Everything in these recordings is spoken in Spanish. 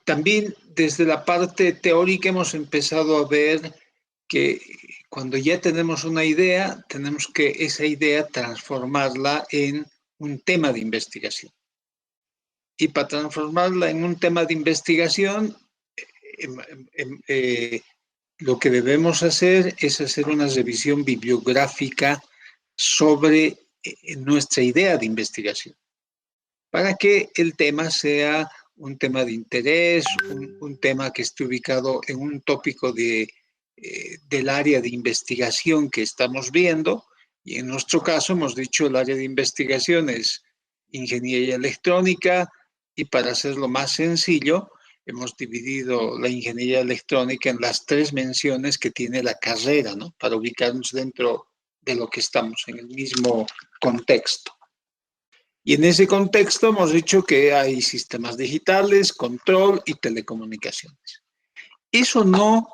También desde la parte teórica hemos empezado a ver que cuando ya tenemos una idea, tenemos que esa idea transformarla en un tema de investigación. Y para transformarla en un tema de investigación, lo que debemos hacer es hacer una revisión bibliográfica sobre nuestra idea de investigación, para que el tema sea un tema de interés, un tema que esté ubicado en un tópico del área de investigación que estamos viendo. Y en nuestro caso hemos dicho el área de investigación es ingeniería electrónica, y para hacerlo más sencillo, hemos dividido la ingeniería electrónica en las 3 menciones que tiene la carrera, ¿no? Para ubicarnos dentro de lo que estamos, en el mismo contexto. Y en ese contexto hemos dicho que hay sistemas digitales, control y telecomunicaciones. Eso no,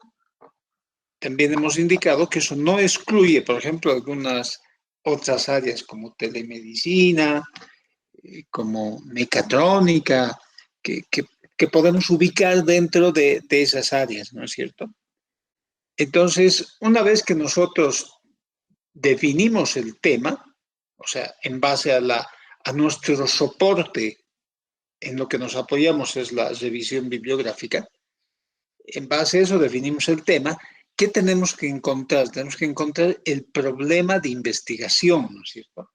también hemos indicado que eso no excluye, por ejemplo, algunas otras áreas como telemedicina, como mecatrónica, que podemos ubicar dentro de esas áreas, ¿no es cierto? Entonces, una vez que nosotros definimos el tema, o sea, en base a nuestro soporte, en lo que nos apoyamos es la revisión bibliográfica, en base a eso definimos el tema. ¿Qué tenemos que encontrar? Tenemos que encontrar el problema de investigación, ¿no es cierto?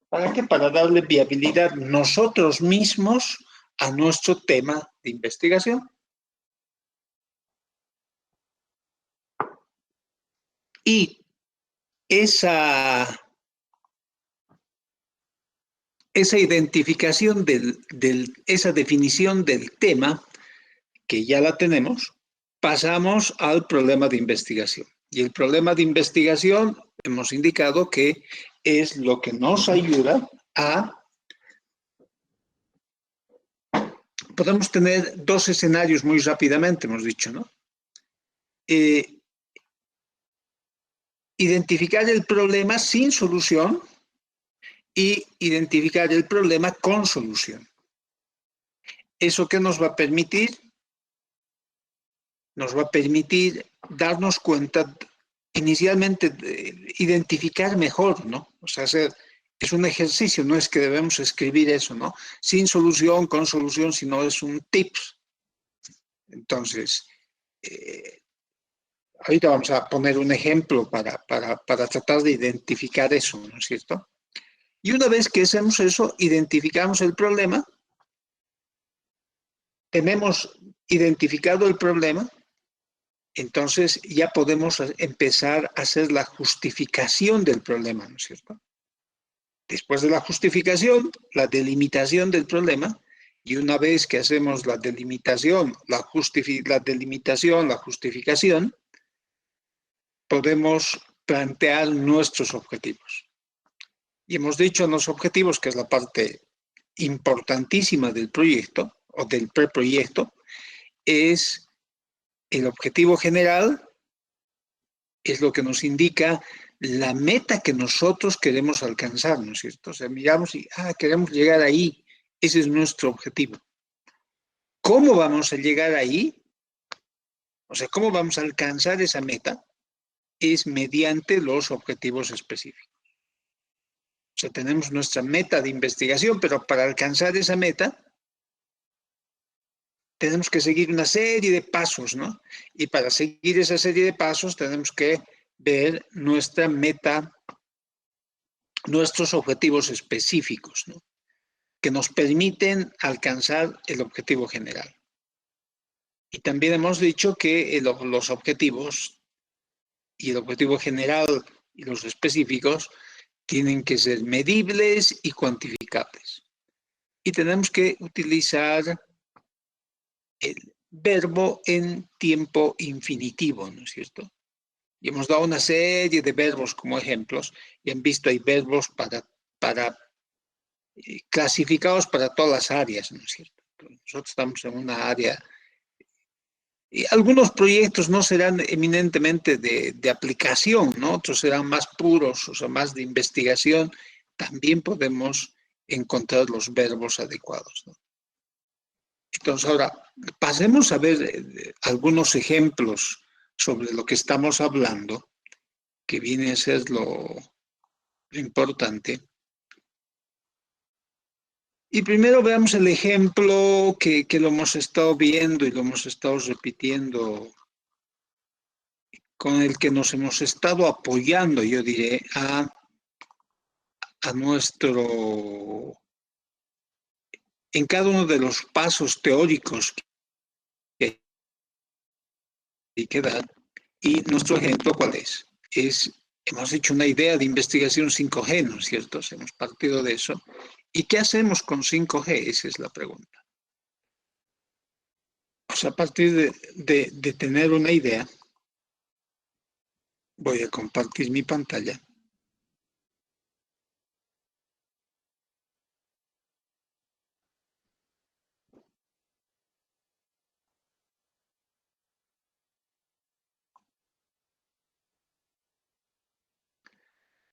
¿Para qué? Para darle viabilidad nosotros mismos a nuestro tema de investigación. Y esa identificación esa definición del tema, que ya la tenemos, pasamos al problema de investigación. Y el problema de investigación hemos indicado que es lo que nos ayuda a... Podemos tener 2 escenarios muy rápidamente, hemos dicho, ¿no? Identificar el problema sin solución y identificar el problema con solución. ¿Eso qué nos va a permitir? Nos va a permitir darnos cuenta, inicialmente, identificar mejor, ¿no? O sea, es un ejercicio, no es que debemos escribir eso, ¿no? Sin solución, con solución, sino es un tips. Entonces, ahorita vamos a poner un ejemplo para tratar de identificar eso, ¿no es cierto? Y una vez que hacemos eso, identificamos el problema, tenemos identificado el problema, entonces ya podemos empezar a hacer la justificación del problema, ¿no es cierto? Después de la justificación, la delimitación del problema, y una vez que hacemos la delimitación, la justificación, podemos plantear nuestros objetivos. Y hemos dicho los objetivos, que es la parte importantísima del proyecto o del preproyecto, es el objetivo general, es lo que nos indica la meta que nosotros queremos alcanzar, ¿no es cierto? O sea, miramos y, queremos llegar ahí, ese es nuestro objetivo. ¿Cómo vamos a llegar ahí? O sea, ¿cómo vamos a alcanzar esa meta? Es mediante los objetivos específicos. O sea, tenemos nuestra meta de investigación, pero para alcanzar esa meta tenemos que seguir una serie de pasos, ¿no? Y para seguir esa serie de pasos tenemos que ver nuestra meta, nuestros objetivos específicos, ¿no? Que nos permiten alcanzar el objetivo general. Y también hemos dicho que los objetivos y el objetivo general y los específicos tienen que ser medibles y cuantificables. Y tenemos que utilizar el verbo en tiempo infinitivo, ¿no es cierto? Y hemos dado una serie de verbos como ejemplos, y han visto hay verbos para clasificados para todas las áreas, ¿no es cierto? Nosotros estamos en una área, y algunos proyectos no serán eminentemente de aplicación, ¿no? Otros serán más puros, o sea, más de investigación. También podemos encontrar los verbos adecuados, ¿no? Entonces, ahora, pasemos a ver algunos ejemplos sobre lo que estamos hablando, que viene a ser lo importante. Y primero veamos el ejemplo que lo hemos estado viendo y lo hemos estado repitiendo, con el que nos hemos estado apoyando, yo diré, a nuestro, en cada uno de los pasos teóricos que hay que dar. Y nuestro ejemplo, ¿cuál es? Hemos hecho una idea de investigación 5G, ¿no es cierto? Hemos partido de eso. ¿Y qué hacemos con 5G? Esa es la pregunta. Pues a partir de tener una idea, voy a compartir mi pantalla.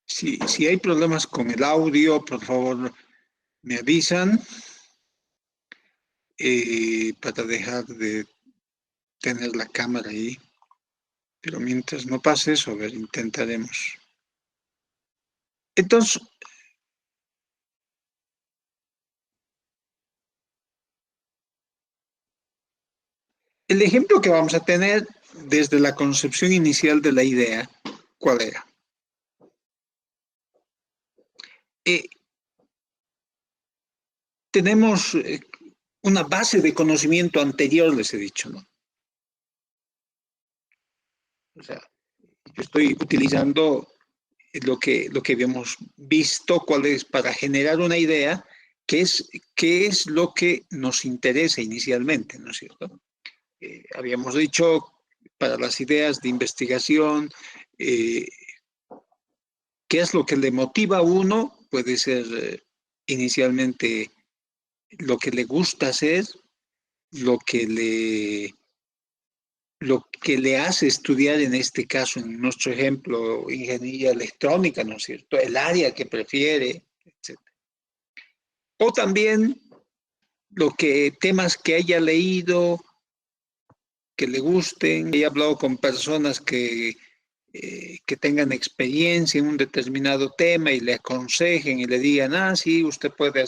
Si hay problemas con el audio, por favor, me avisan para dejar de tener la cámara ahí. Pero mientras no pase eso, a ver, intentaremos. Entonces, el ejemplo que vamos a tener desde la concepción inicial de la idea, ¿cuál era? Tenemos una base de conocimiento anterior, les he dicho, ¿no? O sea, yo estoy utilizando lo que habíamos visto, cuál es para generar una idea, qué es lo que nos interesa inicialmente, ¿no es cierto? Habíamos dicho para las ideas de investigación, qué es lo que le motiva a uno, puede ser inicialmente lo que le gusta hacer, lo que le hace estudiar, en este caso, en nuestro ejemplo, ingeniería electrónica, ¿no es cierto? El área que prefiere, etc. O también temas que haya leído, que le gusten. He hablado con personas que tengan experiencia en un determinado tema y le aconsejen y le digan, sí, usted puede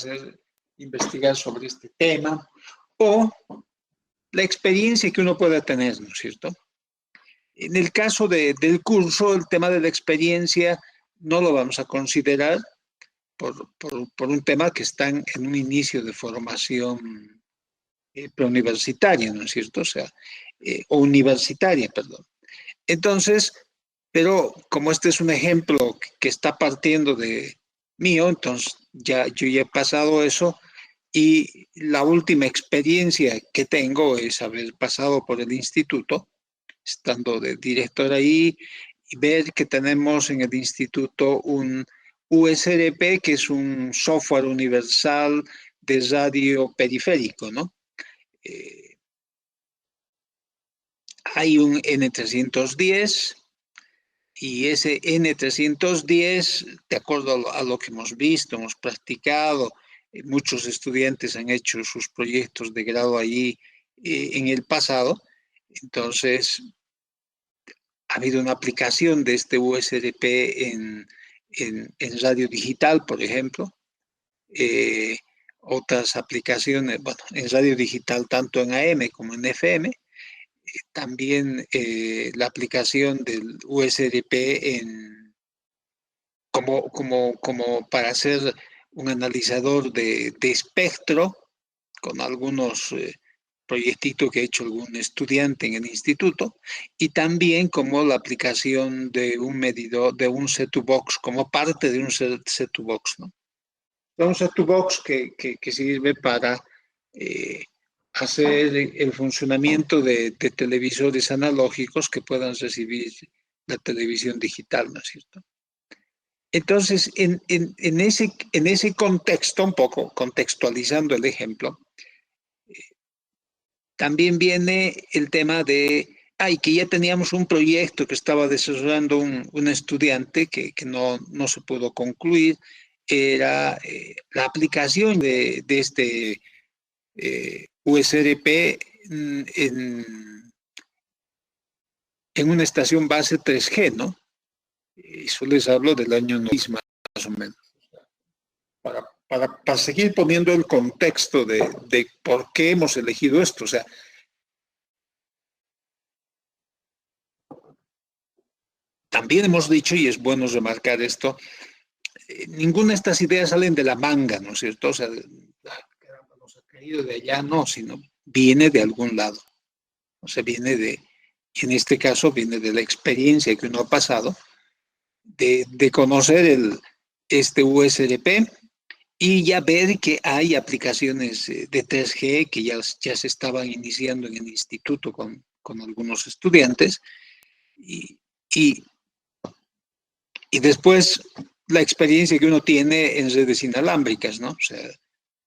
investigar sobre este tema. O la experiencia que uno pueda tener, ¿no es cierto? En el caso del curso, el tema de la experiencia no lo vamos a considerar por un tema que están en un inicio de formación preuniversitaria, ¿no es cierto? O sea, o universitaria, perdón. Entonces, pero como este es un ejemplo que está partiendo de mío, entonces yo ya he pasado eso y la última experiencia que tengo es haber pasado por el instituto, estando de director ahí, y ver que tenemos en el instituto un USRP, que es un software universal de radio periférico, ¿no? Eh, Hay un N310 y ese N310, de acuerdo a lo que hemos visto, hemos practicado, muchos estudiantes han hecho sus proyectos de grado allí en el pasado, entonces ha habido una aplicación de este USRP en radio digital, por ejemplo. Otras aplicaciones, bueno, en radio digital tanto en AM como en FM. También la aplicación del USRP como para hacer un analizador de espectro con algunos proyectitos que ha hecho algún estudiante en el instituto, y también como la aplicación de un medidor, de un set-to box, como parte de un set-to box, ¿no? Un set-to box que sirve para hacer el funcionamiento de televisores analógicos que puedan recibir la televisión digital, ¿no es cierto? Entonces, en ese contexto, un poco contextualizando el ejemplo, también viene el tema que ya teníamos un proyecto que estaba desarrollando un estudiante que no se pudo concluir, era la aplicación de este USRP en una estación base 3G, ¿no? Eso les hablo del año 90, más o menos. Para seguir poniendo el contexto de por qué hemos elegido esto. O sea, también hemos dicho, y es bueno remarcar esto, ninguna de estas ideas salen de la manga, ¿no es cierto? O sea, nos ha caído de allá, no, sino viene de algún lado. O sea, viene en este caso, viene de la experiencia que uno ha pasado, de conocer este USDP y ya ver que hay aplicaciones de 3G que ya se estaban iniciando en el instituto con algunos estudiantes y, y, y después la experiencia que uno tiene en redes inalámbricas, ¿no? O sea,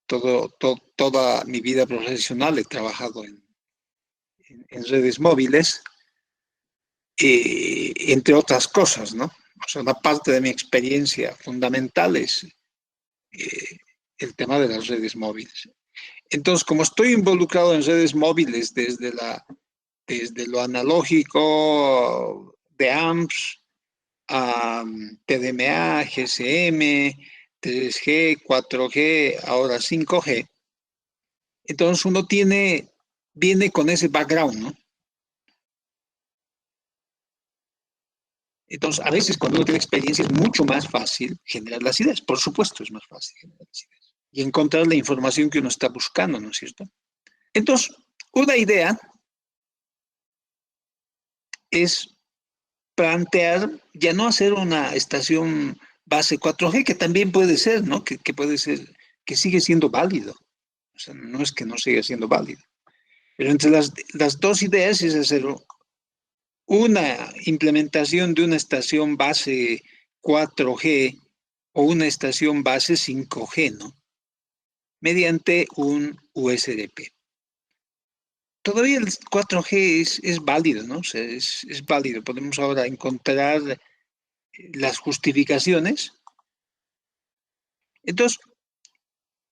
toda mi vida profesional he trabajado en redes móviles, entre otras cosas, ¿no? O sea, una parte de mi experiencia fundamental es el tema de las redes móviles. Entonces, como estoy involucrado en redes móviles desde lo analógico de AMPS a TDMA, GSM, 3G, 4G, ahora 5G, entonces uno viene con ese background, ¿no? Entonces, a veces cuando uno tiene experiencia es mucho más fácil generar las ideas. Por supuesto, es más fácil generar las ideas. Y encontrar la información que uno está buscando, ¿no es cierto? Entonces, una idea es plantear, ya no hacer una estación base 4G, que también puede ser, ¿no? Que puede ser, que sigue siendo válido. O sea, no es que no siga siendo válido. Pero entre las dos ideas es hacer una implementación de una estación base 4G o una estación base 5G, ¿no? Mediante un USDP. Todavía el 4G es válido, ¿no? O sea, es válido. Podemos ahora encontrar las justificaciones. Entonces,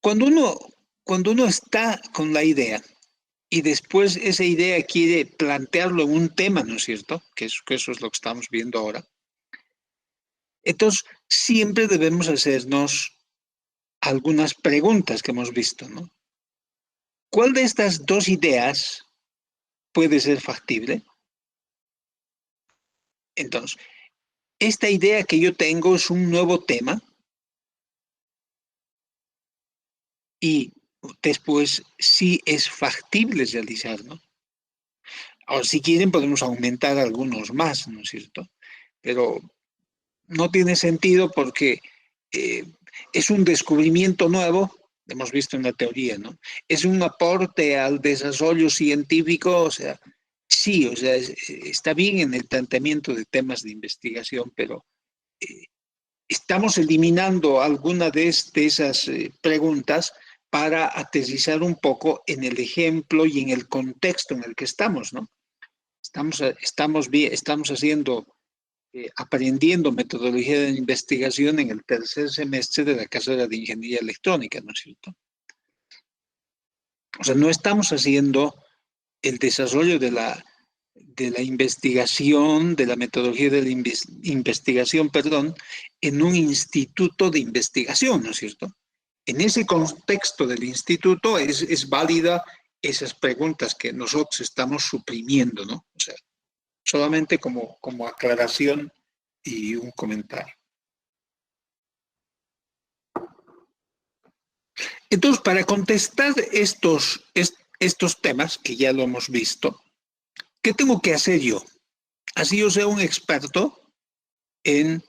cuando uno, cuando uno está con la idea y después esa idea quiere plantearlo en un tema, ¿no es cierto? Que eso es lo que estamos viendo ahora. Entonces, siempre debemos hacernos algunas preguntas que hemos visto, ¿no? ¿Cuál de estas dos ideas puede ser factible? Entonces, esta idea que yo tengo es un nuevo tema y después sí es factible realizarlo. Ahora, si quieren, podemos aumentar algunos más, ¿no es cierto? Pero no tiene sentido porque eh, es un descubrimiento nuevo, hemos visto en la teoría, ¿no? Es un aporte al desarrollo científico, o sea, sí, o sea, está bien en el planteamiento de temas de investigación, pero eh, estamos eliminando alguna de esas preguntas para aterrizar un poco en el ejemplo y en el contexto en el que estamos, ¿no? Estamos haciendo, aprendiendo metodología de investigación en el tercer semestre de la carrera de Ingeniería Electrónica, ¿no es cierto? O sea, no estamos haciendo el desarrollo de la investigación, de la metodología de la investigación, perdón, en un instituto de investigación, ¿no es cierto? En ese contexto del instituto es válida esas preguntas que nosotros estamos suprimiendo, ¿no? O sea, solamente como aclaración y un comentario. Entonces, para contestar estos temas, que ya lo hemos visto, ¿qué tengo que hacer yo? Así yo sea un experto en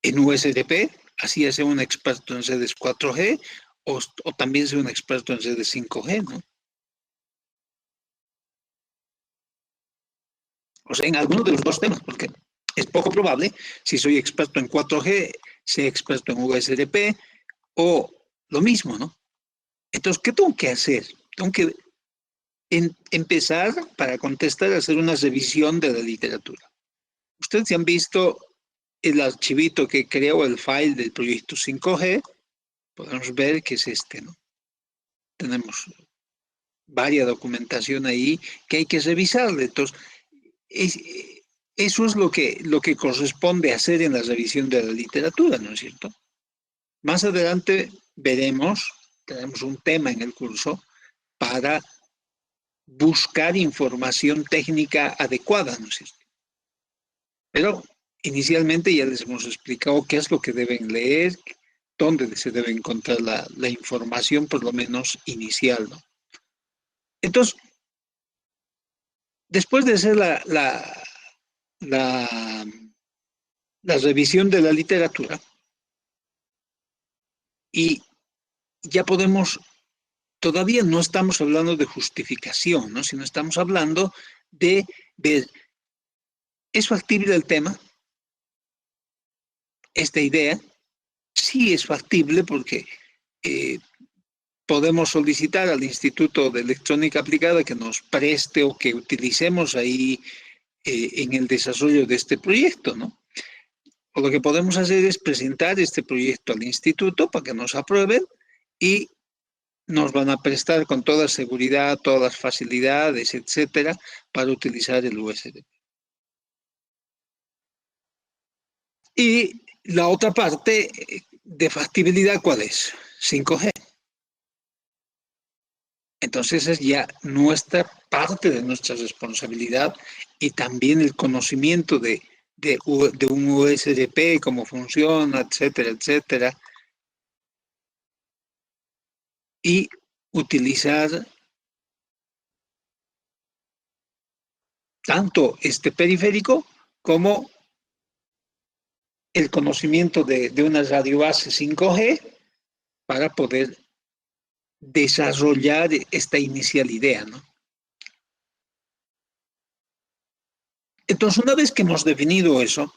USDP, así sea un experto en redes 4G o también sea un experto en redes 5G, ¿no? O sea, en alguno de los dos temas, porque es poco probable, si soy experto en 4G, sea experto en USDP o lo mismo, ¿no? Entonces, ¿qué tengo que hacer? Tengo que empezar para contestar a hacer una revisión de la literatura. Ustedes han visto el archivito que creó el file del proyecto 5G, podemos ver que es este, ¿no? Tenemos varias documentación ahí que hay que revisarle. Entonces, es- eso es lo que corresponde hacer en la revisión de la literatura, ¿no es cierto? Más adelante veremos, tenemos un tema en el curso para buscar información técnica adecuada, ¿no es cierto? Pero inicialmente ya les hemos explicado qué es lo que deben leer, dónde se debe encontrar la información, por lo menos inicial, ¿no? Entonces, después de hacer la, la revisión de la literatura, y ya podemos, todavía no estamos hablando de justificación, ¿no? Sino estamos hablando de ver, ¿es factible el tema? Esta idea sí es factible porque eh, podemos solicitar al Instituto de Electrónica Aplicada que nos preste o que utilicemos ahí en el desarrollo de este proyecto, ¿no? O lo que podemos hacer es presentar este proyecto al instituto para que nos aprueben y nos van a prestar con toda seguridad todas las facilidades, etcétera, para utilizar el USB. Y la otra parte de factibilidad, ¿cuál es? 5G. Entonces es ya nuestra parte de nuestra responsabilidad y también el conocimiento de un USDP, cómo funciona, etcétera, etcétera, y utilizar tanto este periférico como el conocimiento de una radio base 5G para poder desarrollar esta inicial idea, ¿no? Entonces, una vez que hemos definido eso,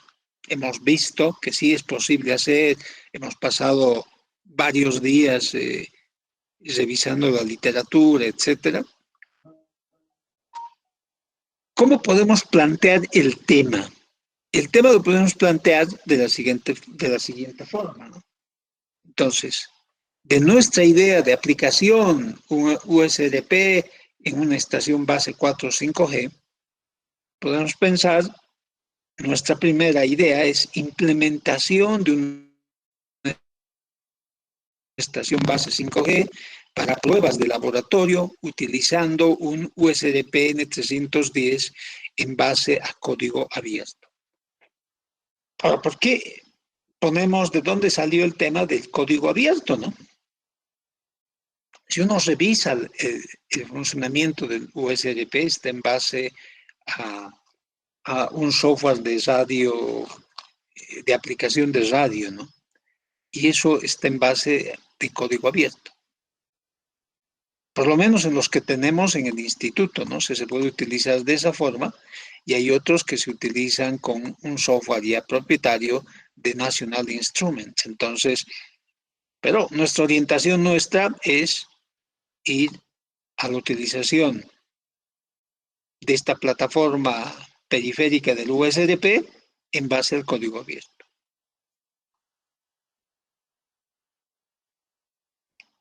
hemos visto que sí es posible hacer, hemos pasado varios días revisando la literatura, etcétera. ¿Cómo podemos plantear el tema? El tema lo podemos plantear de la siguiente forma, ¿no? Entonces, de nuestra idea de aplicación USDP en una estación base 4 o 5G, podemos pensar, nuestra primera idea es implementación de una estación base 5G para pruebas de laboratorio utilizando un USDP N310 en base a código abierto. Ahora, ¿por qué ponemos de dónde salió el tema del código abierto, no? Si uno revisa el funcionamiento del USDP, está en base a, a un software de radio, de aplicación de radio, ¿no? Y eso está en base de código abierto. Por lo menos en los que tenemos en el instituto, ¿no? Se puede utilizar de esa forma y hay otros que se utilizan con un software ya propietario de National Instruments. Entonces, pero nuestra orientación nuestra es ir a la utilización de esta plataforma periférica del USDP en base al código abierto.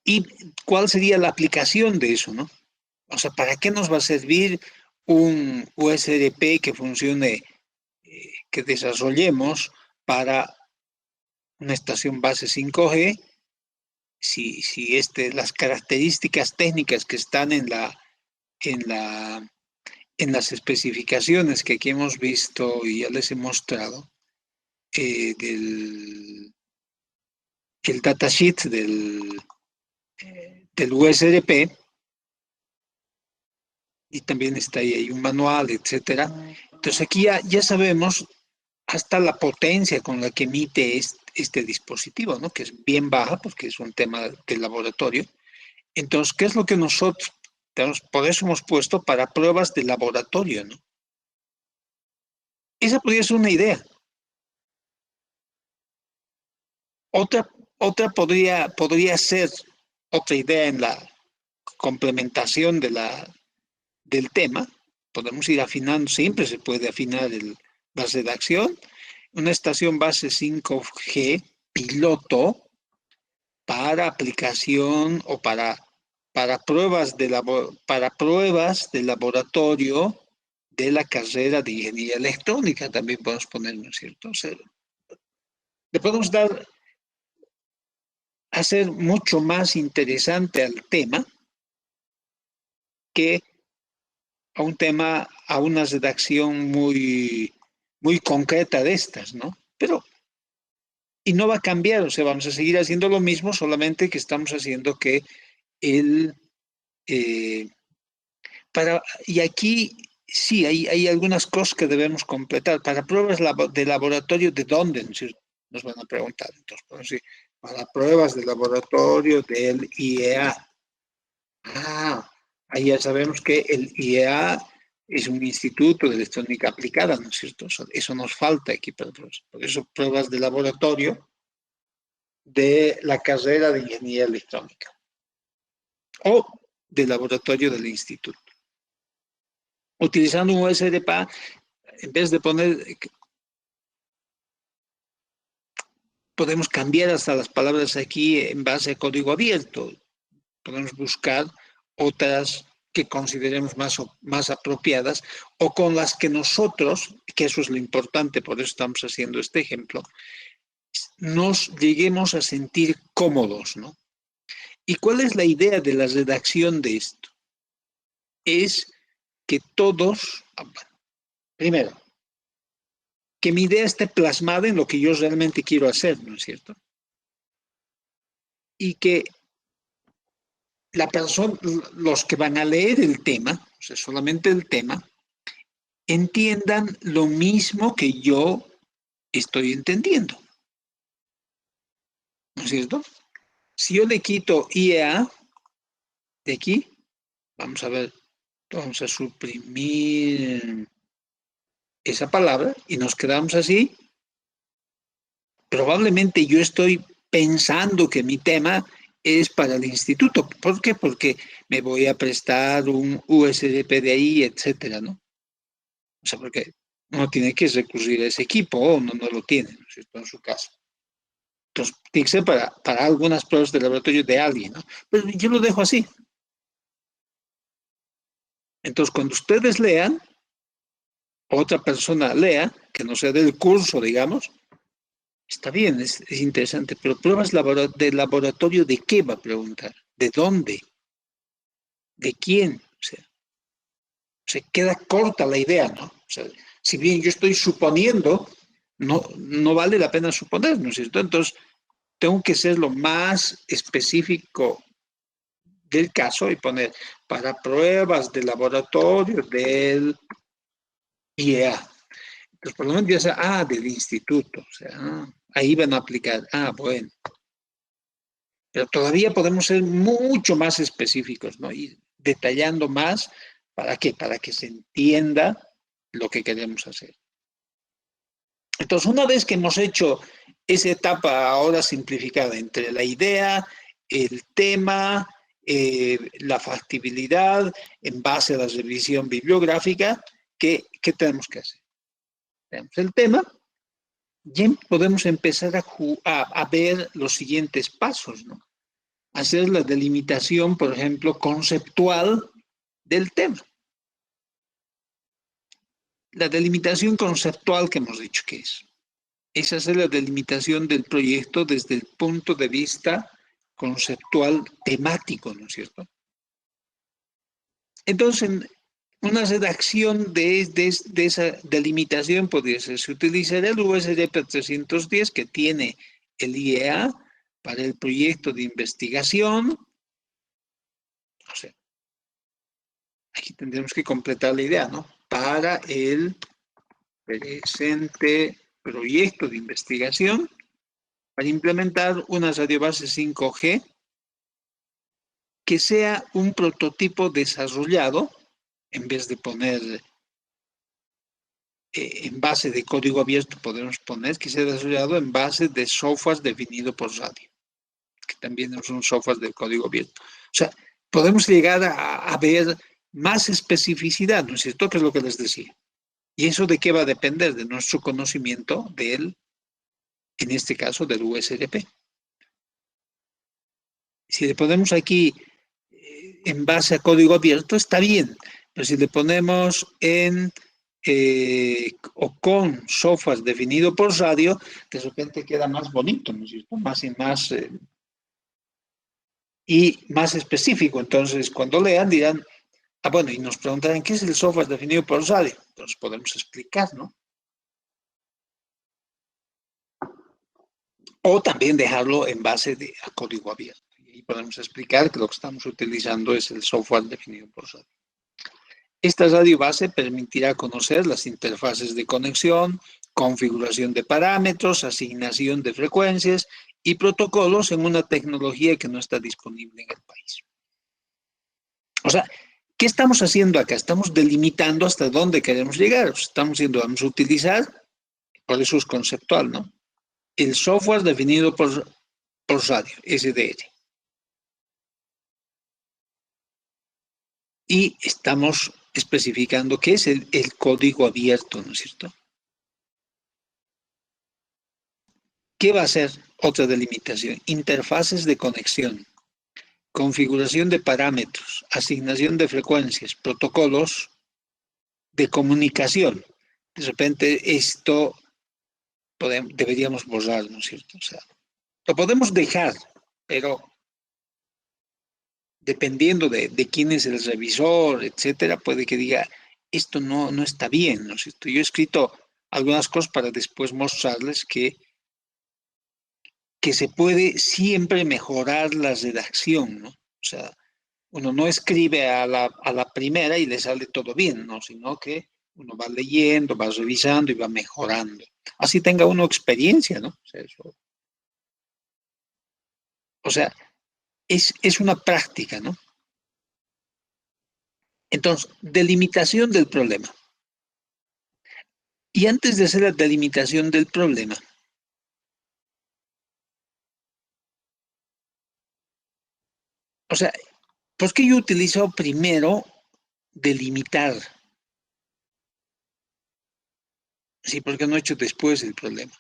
¿Y cuál sería la aplicación de eso, no? O sea, ¿para qué nos va a servir un USDP que funcione, que desarrollemos para una estación base 5G? Si las características técnicas que están en la, en las especificaciones que aquí hemos visto y ya les he mostrado, el datasheet del USDP, y también está ahí un manual, etcétera. Entonces aquí ya sabemos hasta la potencia con la que emite este dispositivo, ¿no? Que es bien baja porque es un tema de laboratorio. Entonces, ¿qué es lo que nosotros tenemos? Por eso hemos puesto para pruebas de laboratorio, ¿no? Esa podría ser una idea. Otra, otra podría ser otra idea en la complementación del tema. Podemos ir afinando, siempre se puede afinar la redacción. Una estación base 5G piloto para aplicación o para para para pruebas de laboratorio de la carrera de ingeniería electrónica, también podemos poner, ¿no es cierto? O sea, le podemos hacer mucho más interesante al tema que a un tema, a una redacción muy concreta de estas, ¿no? Pero, y no va a cambiar, o sea, vamos a seguir haciendo lo mismo, solamente que estamos haciendo que el, eh, y aquí sí, hay algunas cosas que debemos completar. Para pruebas de laboratorio, ¿de dónde? ¿No es cierto? Nos van a preguntar. Entonces, podemos decir, para pruebas de laboratorio del IEA. Ah, ahí ya sabemos que el IEA es un instituto de electrónica aplicada, ¿no es cierto? Eso nos falta aquí para pruebas. Por eso, pruebas de laboratorio de la carrera de ingeniería electrónica o de laboratorio del instituto. Utilizando un USDPA, en vez de poner, podemos cambiar hasta las palabras aquí en base a código abierto. Podemos buscar otras que consideremos más apropiadas o con las que nosotros, que eso es lo importante, por eso estamos haciendo este ejemplo, nos lleguemos a sentir cómodos, ¿no? ¿Y cuál es la idea de la redacción de esto? Es que todos, primero, que mi idea esté plasmada en lo que yo realmente quiero hacer, ¿no es cierto? Y que la persona, los que van a leer el tema, o sea, solamente el tema, entiendan lo mismo que yo estoy entendiendo, ¿no es cierto? Si yo le quito IEA de aquí, vamos a ver, vamos a suprimir esa palabra y nos quedamos así. Probablemente yo estoy pensando que mi tema es para el instituto. ¿Por qué? Porque me voy a prestar un USDP de ahí, etcétera, ¿no? O sea, porque uno tiene que recurrir a ese equipo o uno no lo tiene, ¿no es cierto? En su caso. Entonces, tiene que ser para algunas pruebas de laboratorio de alguien, ¿no? Pero yo lo dejo así. Entonces, cuando ustedes lean, otra persona lea, que no sea del curso, digamos, está bien, es interesante, pero pruebas de laboratorio de qué va a preguntar, de dónde, de quién, o sea, se queda corta la idea, ¿no? O sea, si bien yo estoy suponiendo, no vale la pena suponer, ¿no es cierto? Entonces, tengo que ser lo más específico del caso y poner para pruebas de laboratorio del IEA. Entonces, por lo menos ya sea, del instituto, o sea, ahí van a aplicar, bueno. Pero todavía podemos ser mucho más específicos, ¿no? Y detallando más, ¿para qué? Para que se entienda lo que queremos hacer. Entonces, una vez que hemos hecho esa etapa ahora simplificada entre la idea, el tema, la factibilidad, en base a la revisión bibliográfica, ¿qué tenemos que hacer? Tenemos el tema, ya podemos empezar a ver los siguientes pasos, ¿no? Hacer la delimitación, por ejemplo, conceptual del tema. La delimitación conceptual que hemos dicho que es hacer la delimitación del proyecto desde el punto de vista conceptual temático, ¿no es cierto? Entonces, una redacción de esa delimitación podría ser, se utilizará el USDP 310 que tiene el IEA para el proyecto de investigación. O sea, aquí tendremos que completar la idea, ¿no? Para el presente proyecto de investigación, para implementar una radiobase 5G que sea un prototipo desarrollado, en vez de poner en base de código abierto, podemos poner que sea desarrollado en base de software definido por radio, que también son software de código abierto. O sea, podemos llegar a ver más especificidad, ¿no es cierto? Que es lo que les decía. ¿Y eso de qué va a depender? De nuestro conocimiento del, en este caso, del USDP. Si le ponemos aquí en base a código abierto está bien, pero si le ponemos en o con software definido por radio, de repente queda más bonito, ¿no es cierto? Más y más específico. Entonces, cuando lean, dirán, ah, bueno, y nos preguntarán, ¿qué es el software definido por radio? Entonces podemos explicar, ¿no? O también dejarlo en base a código abierto. Y podemos explicar que lo que estamos utilizando es el software definido por radio. Esta radio base permitirá conocer las interfaces de conexión, configuración de parámetros, asignación de frecuencias y protocolos en una tecnología que no está disponible en el país. O sea, ¿qué estamos haciendo acá? Estamos delimitando hasta dónde queremos llegar. Estamos diciendo, vamos a utilizar, por eso es conceptual, ¿no? El software definido por radio, SDR. Y estamos especificando qué es el código abierto, ¿no es cierto? ¿Qué va a ser otra delimitación? Interfaces de conexión, configuración de parámetros, asignación de frecuencias, protocolos de comunicación. De repente esto deberíamos borrar, ¿no es cierto? O sea, lo podemos dejar, pero dependiendo de quién es el revisor, etcétera, puede que diga, esto no está bien, ¿no es cierto? Yo he escrito algunas cosas para después mostrarles que se puede siempre mejorar la redacción, ¿no? O sea, uno no escribe a la primera y le sale todo bien, ¿no? Sino que uno va leyendo, va revisando y va mejorando. Así tenga uno experiencia, ¿no? O sea, es una práctica, ¿no? Entonces, delimitación del problema. Y antes de hacer la delimitación del problema, o sea, ¿por qué yo utilizo primero delimitar? Sí, porque no he hecho después el problema.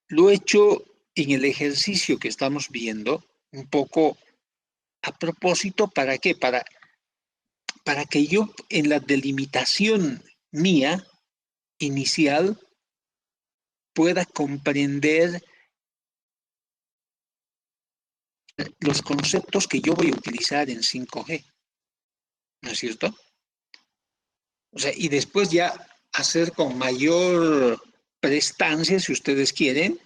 Lo he hecho en el ejercicio que estamos viendo, un poco a propósito, ¿para qué? Para que yo en la delimitación mía inicial pueda comprender los conceptos que yo voy a utilizar en 5G, ¿no es cierto? O sea, y después ya hacer con mayor prestancia, si ustedes quieren,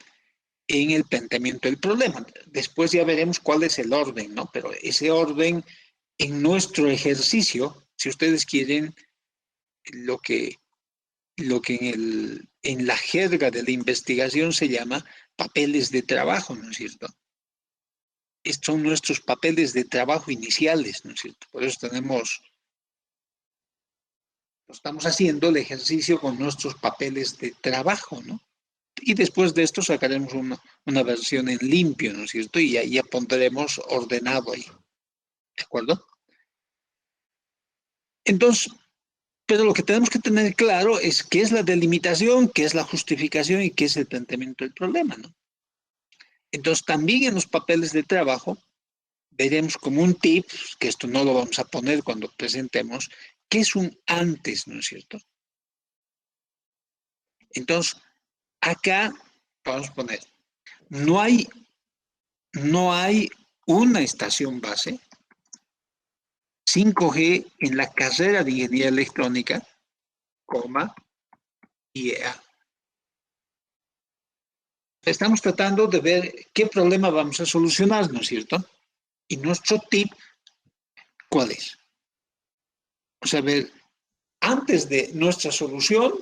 en el planteamiento del problema. Después ya veremos cuál es el orden, ¿no? Pero ese orden en nuestro ejercicio, si ustedes quieren, lo que, lo que en la jerga de la investigación se llama papeles de trabajo, ¿no es cierto? Estos son nuestros papeles de trabajo iniciales, ¿no es cierto? Por eso estamos haciendo el ejercicio con nuestros papeles de trabajo, ¿no? Y después de esto sacaremos una versión en limpio, ¿no es cierto? Y ahí ya pondremos ordenado ahí, ¿de acuerdo? Entonces, pero lo que tenemos que tener claro es qué es la delimitación, qué es la justificación y qué es el planteamiento del problema, ¿no? Entonces, también en los papeles de trabajo veremos como un tip, que esto no lo vamos a poner cuando presentemos, qué es un antes, ¿no es cierto? Entonces, acá vamos a poner, no hay, no hay una estación base 5G en la carrera de ingeniería electrónica, coma, IEA. Estamos tratando de ver qué problema vamos a solucionar, ¿no es cierto? Y nuestro tip, ¿cuál es? O sea, ver, antes de nuestra solución,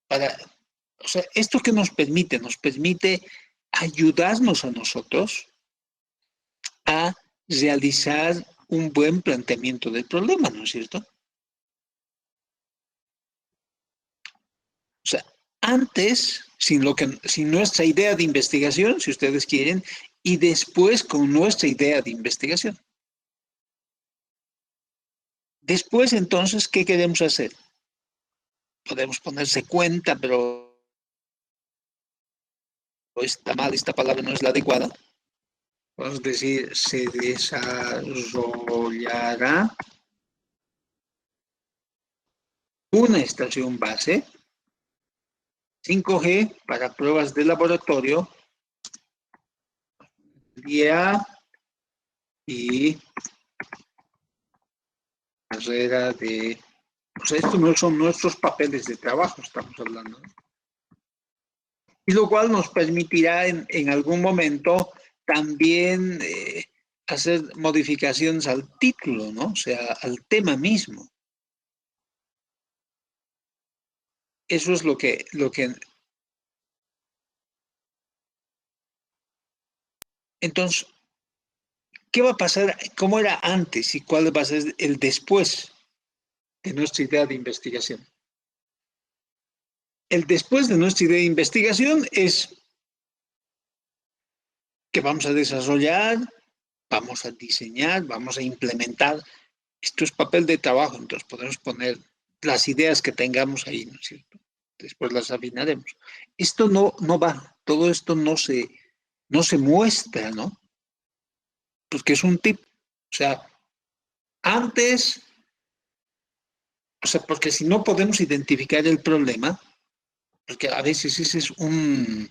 para, o sea, esto que nos permite ayudarnos a nosotros a realizar un buen planteamiento del problema, ¿no es cierto? O sea, antes, sin nuestra idea de investigación, si ustedes quieren, y después con nuestra idea de investigación. Después, entonces, ¿qué queremos hacer? Podemos ponerse cuenta, pero está mal, esta palabra no es la adecuada. Podemos decir, se desarrollará una estación base 5G para pruebas de laboratorio día y carrera de... Pues estos no son nuestros papeles de trabajo, estamos hablando, ¿no? Y lo cual nos permitirá en algún momento también hacer modificaciones al título, ¿no? O sea, al tema mismo. Eso es lo que... Entonces, ¿qué va a pasar? ¿Cómo era antes y cuál va a ser el después de nuestra idea de investigación? El después de nuestra idea de investigación es que vamos a desarrollar, vamos a diseñar, vamos a implementar. Esto es papel de trabajo, entonces podemos poner las ideas que tengamos ahí, ¿no es cierto? Después las afinaremos. Esto no va, todo esto no se muestra, ¿no? Porque es un tip. O sea, antes, o sea, porque si no podemos identificar el problema, porque a veces ese es un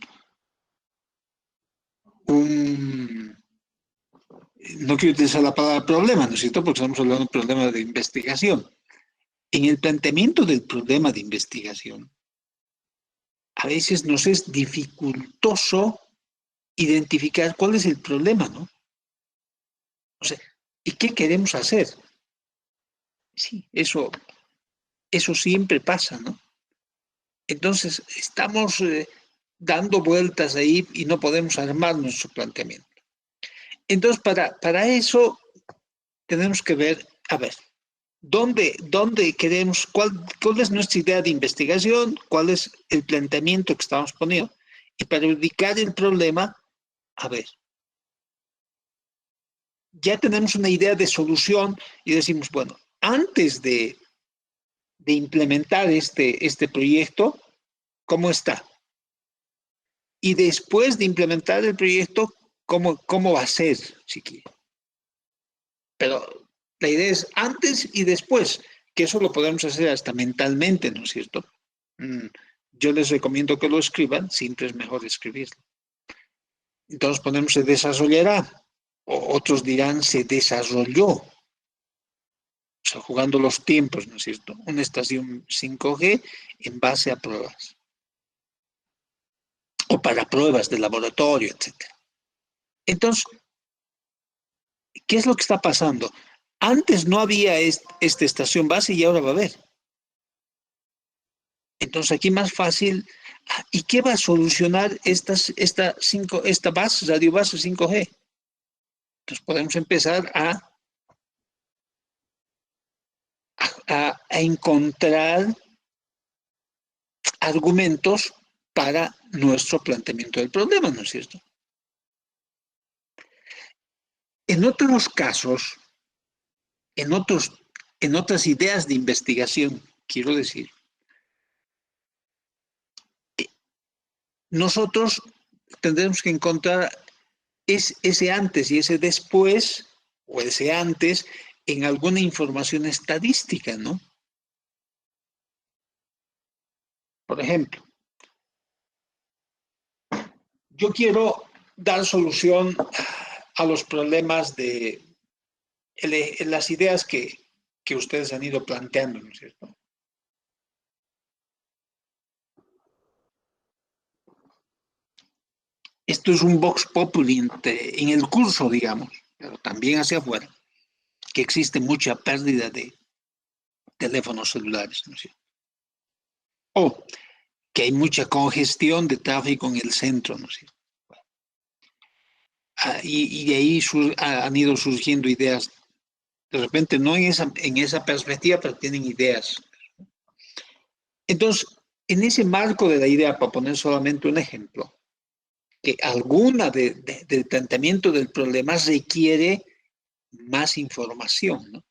no quiero utilizar la palabra problema, ¿no es cierto? Porque estamos hablando de un problema de investigación. En el planteamiento del problema de investigación, a veces nos es dificultoso identificar cuál es el problema, ¿no? O sea, ¿y qué queremos hacer? Sí, eso siempre pasa, ¿no? Entonces, estamos dando vueltas ahí y no podemos armar nuestro planteamiento. Entonces, para eso tenemos que ver, a ver, ¿dónde queremos, cuál es nuestra idea de investigación, cuál es el planteamiento que estamos poniendo? Y para ubicar el problema, a ver, ya tenemos una idea de solución y decimos, bueno, antes de implementar este proyecto, ¿cómo está? Y después de implementar el proyecto, ¿cómo va a ser, si quiere? Pero la idea es antes y después, que eso lo podemos hacer hasta mentalmente, ¿no es cierto? Mm, Yo les recomiendo que lo escriban, siempre es mejor escribirlo. Entonces ponemos se desarrollará, o otros dirán se desarrolló, o sea, jugando los tiempos, ¿no es cierto? Una estación 5G en base a pruebas, o para pruebas de laboratorio, etcétera. Entonces, ¿qué es lo que está pasando? Antes no había esta estación base y ahora va a haber. Entonces aquí más fácil. ¿Y qué va a solucionar esta base, radio base 5G? Entonces podemos empezar a encontrar argumentos para nuestro planteamiento del problema, ¿no es cierto? En otros casos, en, otros, en otras ideas de investigación, quiero decir, nosotros tendremos que encontrar ese antes y ese después, o ese antes, en alguna información estadística, ¿no? Por ejemplo, yo quiero dar solución a los problemas de las ideas que ustedes han ido planteando, ¿no es cierto? Esto es un vox populi en el curso, digamos, pero también hacia afuera, que existe mucha pérdida de teléfonos celulares, ¿no es cierto? O que hay mucha congestión de tráfico en el centro, ¿no es cierto? Y de ahí han ido surgiendo ideas, de repente no en esa perspectiva, pero tienen ideas. Entonces, en ese marco de la idea, para poner solamente un ejemplo, que alguna del planteamiento del problema requiere más información, ¿no?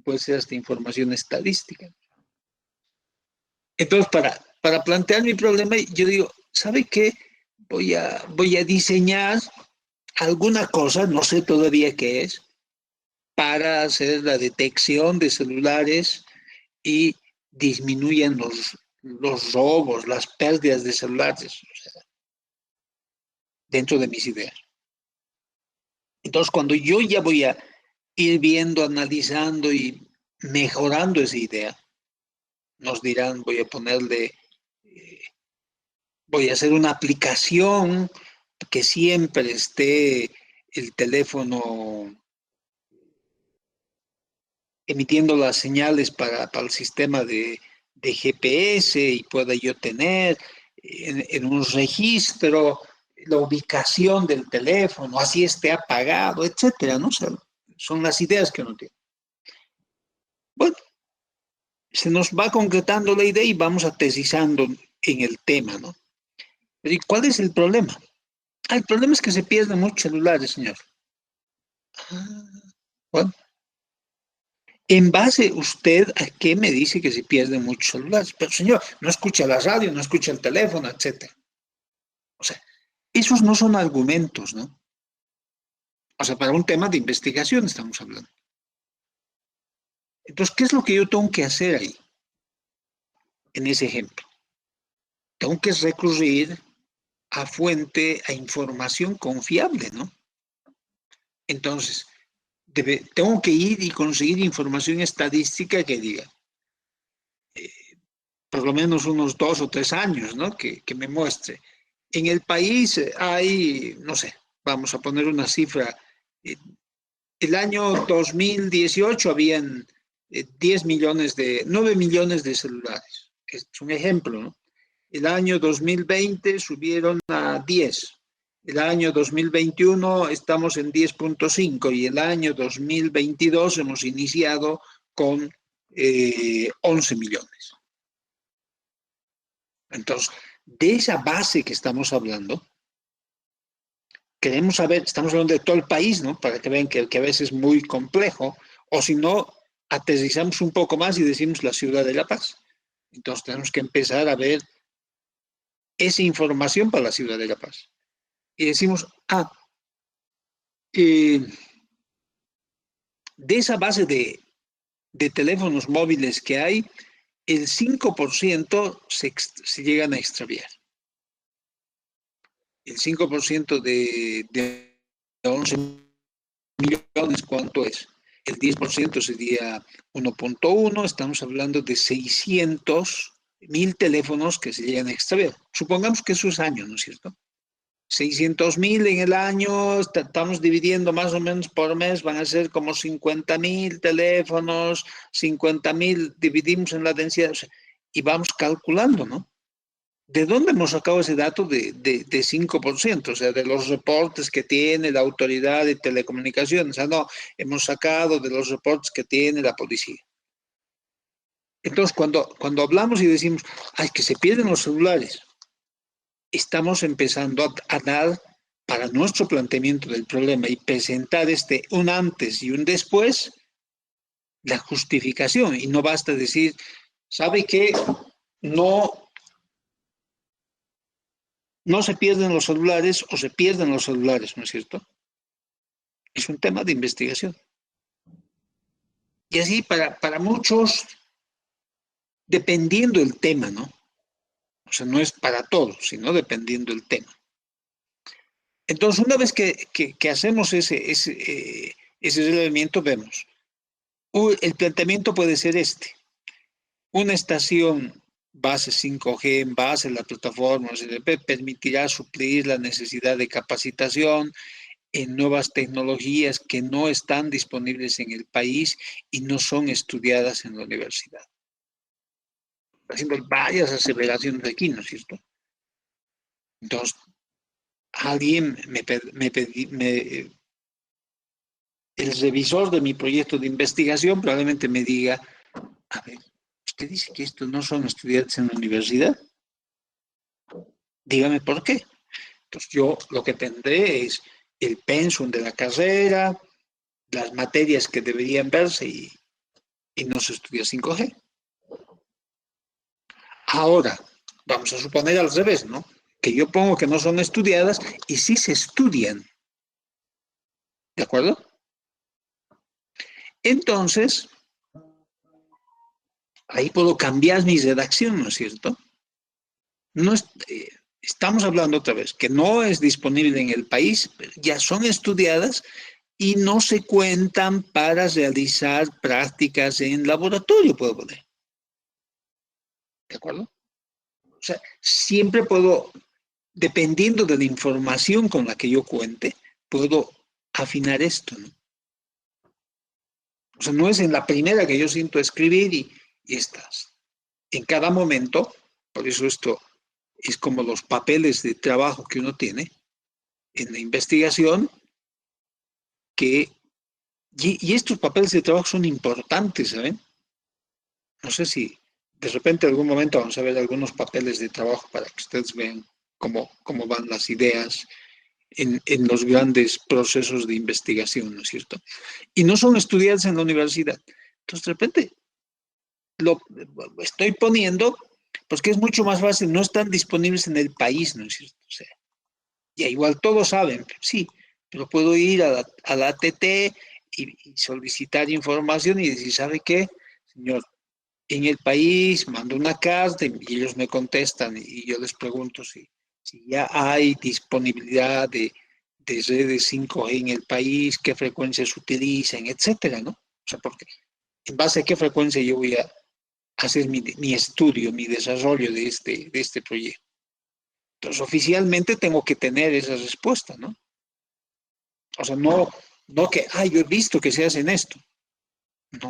Puede ser hasta información estadística. Entonces, para plantear mi problema, yo digo, ¿sabe qué? Voy a diseñar alguna cosa, no sé todavía qué es, para hacer la detección de celulares y disminuyen los robos, las pérdidas de celulares, o sea, dentro de mis ideas. Entonces, cuando yo ya voy a ir viendo, analizando y mejorando esa idea, nos dirán, voy a hacer una aplicación que siempre esté el teléfono emitiendo las señales para el sistema de GPS y pueda yo tener en un registro la ubicación del teléfono, así esté apagado, etcétera, ¿no? O sea, son las ideas que uno tiene. Bueno, se nos va concretando la idea y vamos aterrizando en el tema, ¿no? Pero ¿y cuál es el problema? Ah, el problema es que se pierden muchos celulares, señor. Ah, bueno, en base usted a qué me dice que se pierden muchos celulares. Pero señor, no escucha la radio, no escucha el teléfono, etcétera. O sea, esos no son argumentos, ¿no? O sea, para un tema de investigación estamos hablando. Entonces, ¿qué es lo que yo tengo que hacer ahí, en ese ejemplo? Tengo que recurrir a fuente, a información confiable, ¿no? Entonces, tengo que ir y conseguir información estadística que diga, por lo menos unos 2 o 3 años, ¿no? Que me muestre. En el país hay, no sé, vamos a poner una cifra. eh, El año 2018 habían 10 millones 9 millones de celulares. Es un ejemplo, ¿no? El año 2020 subieron a 10. El año 2021 estamos en 10,5 y el año 2022 hemos iniciado con 11 millones. Entonces, de esa base que estamos hablando, queremos saber, estamos hablando de todo el país, ¿no? Para que vean que a veces es muy complejo, o si no, aterrizamos un poco más y decimos la ciudad de La Paz. Entonces tenemos que empezar a ver esa información para la ciudad de La Paz. Y decimos, eh, de esa base de teléfonos móviles que hay, el 5% se llegan a extraviar. El 5% de 11 millones, ¿cuánto es? El 10% sería 1,1, estamos hablando de 600.000 teléfonos que se llegan a extraviar. Supongamos que eso es año, ¿no es cierto? 600.000 en el año, estamos dividiendo más o menos por mes, van a ser como 50.000 teléfonos, 50.000 dividimos en la densidad, o sea, y vamos calculando, ¿no? ¿De dónde hemos sacado ese dato de 5%? O sea, de los reportes que tiene la autoridad de telecomunicaciones. O sea, no, hemos sacado de los reportes que tiene la policía. Entonces, cuando hablamos y decimos, ay, que se pierden los celulares, estamos empezando a dar para nuestro planteamiento del problema y presentar un antes y un después, la justificación. Y no basta decir, ¿sabe qué? No, no se pierden los celulares o se pierden los celulares, ¿no es cierto? Es un tema de investigación. Y así para muchos, dependiendo del tema, ¿no? O sea, no es para todos, sino dependiendo del tema. Entonces, una vez que hacemos ese relevamiento, vemos, el planteamiento puede ser este. Una estación base 5G en base a la plataforma CDP permitirá suplir la necesidad de capacitación en nuevas tecnologías que no están disponibles en el país y no son estudiadas en la universidad. Haciendo varias aseveraciones aquí, ¿no es cierto? Entonces, alguien el revisor de mi proyecto de investigación probablemente me diga, a ver, usted dice que estos no son estudiantes en la universidad, dígame por qué. Entonces yo lo que tendré es el pensum de la carrera, las materias que deberían verse y no se estudia 5G. Ahora, vamos a suponer al revés, ¿no? Que yo pongo que no son estudiadas y sí se estudian. ¿De acuerdo? Entonces, ahí puedo cambiar mi redacción, ¿no es cierto? No es, estamos hablando otra vez que no es disponible en el país, ya son estudiadas y no se cuentan para realizar prácticas en laboratorio, puedo poner. ¿De acuerdo? O sea, siempre puedo, dependiendo de la información con la que yo cuente, puedo afinar esto, ¿no? O sea, no es en la primera que yo siento escribir y estás. En cada momento, por eso esto es como los papeles de trabajo que uno tiene en la investigación, que, y estos papeles de trabajo son importantes, ¿saben? No sé si de repente en algún momento vamos a ver algunos papeles de trabajo para que ustedes vean cómo van las ideas en los grandes procesos de investigación, ¿no es cierto? Y no son estudiados en la universidad. Entonces, de repente, lo estoy poniendo, pues que es mucho más fácil, no están disponibles en el país, ¿no es cierto? O sea, ya igual todos saben, sí, pero puedo ir a la ATT y solicitar información y decir, ¿sabe qué, señor? En el país mando una carta y ellos me contestan y yo les pregunto si ya hay disponibilidad de redes 5G en el país, qué frecuencias utilizan, etcétera, ¿no? O sea, porque en base a qué frecuencia yo voy a hacer mi estudio, mi desarrollo de este proyecto. Entonces, oficialmente tengo que tener esa respuesta, ¿no? O sea, no que, yo he visto que se hace en esto. No.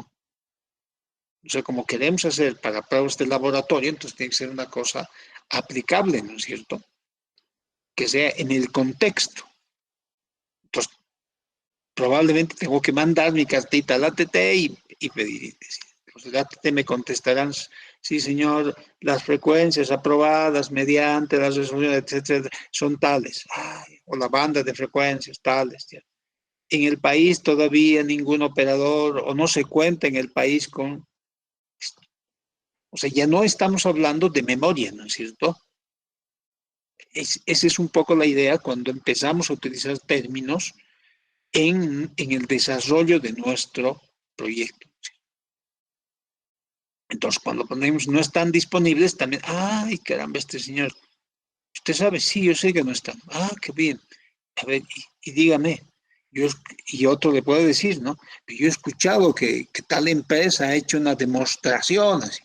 O sea, como queremos hacer para pruebas de laboratorio, entonces tiene que ser una cosa aplicable, ¿no es cierto? Que sea en el contexto. Entonces, probablemente tengo que mandar mi cartita al ATT y pedir. Los del ATT me contestarán, sí, señor, las frecuencias aprobadas mediante las resoluciones, etcétera, son tales. O la banda de frecuencias tales. ¿Ya? En el país todavía ningún operador o no se cuenta en el país con... O sea, ya no estamos hablando de memoria, ¿no es cierto? Esa es un poco la idea cuando empezamos a utilizar términos en el desarrollo de nuestro proyecto. Entonces, cuando ponemos no están disponibles, también, ay, caramba, este señor, usted sabe, sí, yo sé que no están. Qué bien. A ver, y dígame, yo, y otro le puede decir, ¿no? Yo he escuchado que tal empresa ha hecho una demostración así.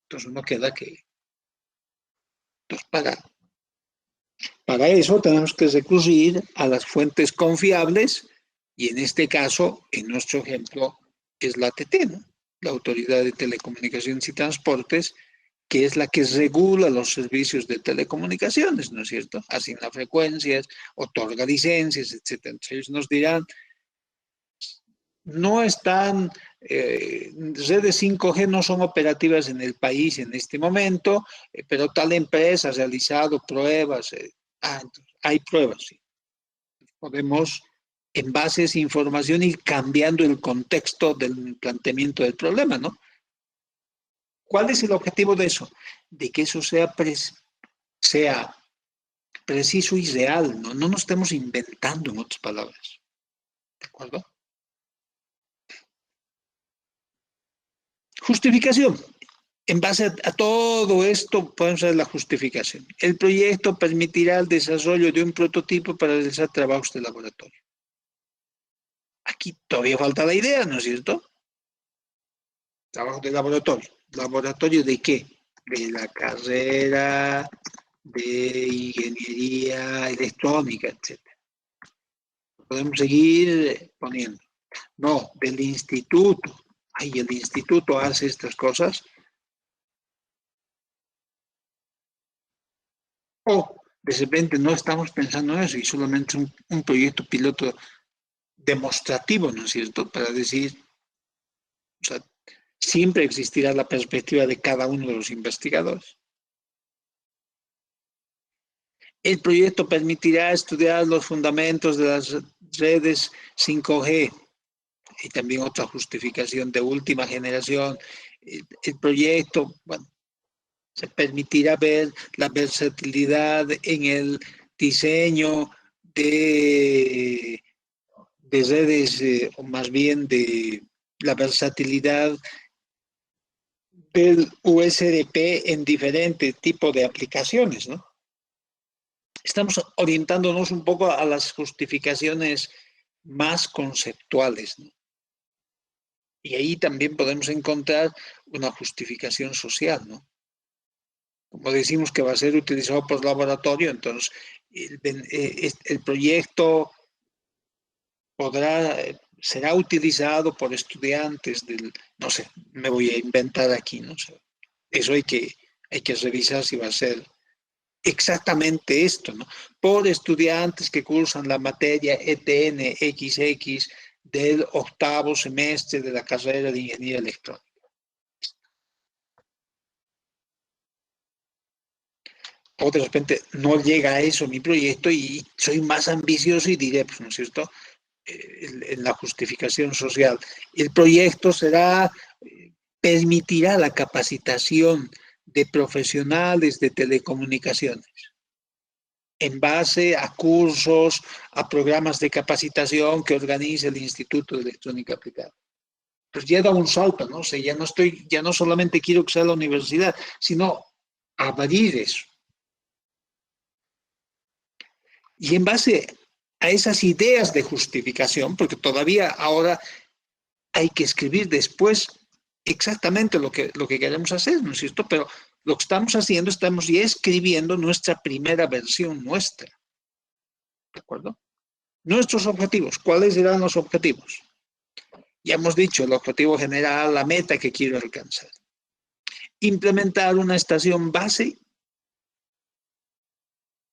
Entonces uno queda que, entonces para eso tenemos que recurrir a las fuentes confiables y en este caso, en nuestro ejemplo, es la ATT, ¿no? La Autoridad de Telecomunicaciones y Transportes, que es la que regula los servicios de telecomunicaciones, ¿no es cierto? Asigna frecuencias, otorga licencias, etcétera. Entonces ellos nos dirán, no están, redes 5G no son operativas en el país en este momento, pero tal empresa ha realizado pruebas. Entonces, hay pruebas, sí. Podemos, en base a esa información, ir cambiando el contexto del planteamiento del problema, ¿no? ¿Cuál es el objetivo de eso? De que eso sea preciso y real, ¿no? No nos estemos inventando, en otras palabras. ¿De acuerdo? Justificación. En base a todo esto, podemos hacer la justificación. El proyecto permitirá el desarrollo de un prototipo para realizar trabajos de laboratorio. Aquí todavía falta la idea, ¿no es cierto? Trabajo de laboratorio. ¿Laboratorio de qué? De la carrera de ingeniería electrónica, etcétera. Podemos seguir poniendo. No, del instituto. El instituto hace estas cosas. O de repente no estamos pensando en eso y solamente un proyecto piloto demostrativo, ¿no es cierto? Para decir, o sea, siempre existirá la perspectiva de cada uno de los investigadores. El proyecto permitirá estudiar los fundamentos de las redes 5G y también otra justificación de última generación. El proyecto, bueno, se permitirá ver la versatilidad en el diseño de redes, o más bien de la versatilidad del USDP en diferentes tipos de aplicaciones, ¿no? Estamos orientándonos un poco a las justificaciones más conceptuales, ¿no? Y ahí también podemos encontrar una justificación social, ¿no? Como decimos que va a ser utilizado por laboratorio, entonces el proyecto será utilizado por estudiantes del, no sé, me voy a inventar aquí, no sé. Eso hay que revisar si va a ser exactamente esto, ¿no? Por estudiantes que cursan la materia ETN-XX del octavo semestre de la carrera de Ingeniería Electrónica. O de repente no llega a eso mi proyecto y soy más ambicioso y diré, pues, ¿no es cierto? En la justificación social. El proyecto permitirá la capacitación de profesionales de telecomunicaciones en base a cursos, a programas de capacitación que organiza el Instituto de Electrónica Aplicada. Pues ya da un salto, ¿no? O sea, ya no solamente quiero que sea la universidad, sino abrir eso. Y en base a esas ideas de justificación, porque todavía ahora hay que escribir después exactamente lo que queremos hacer, ¿no es cierto? Pero lo que estamos haciendo, estamos ya escribiendo nuestra primera versión nuestra, ¿de acuerdo? Nuestros objetivos, ¿cuáles serán los objetivos? Ya hemos dicho el objetivo general, la meta que quiero alcanzar. Implementar una estación base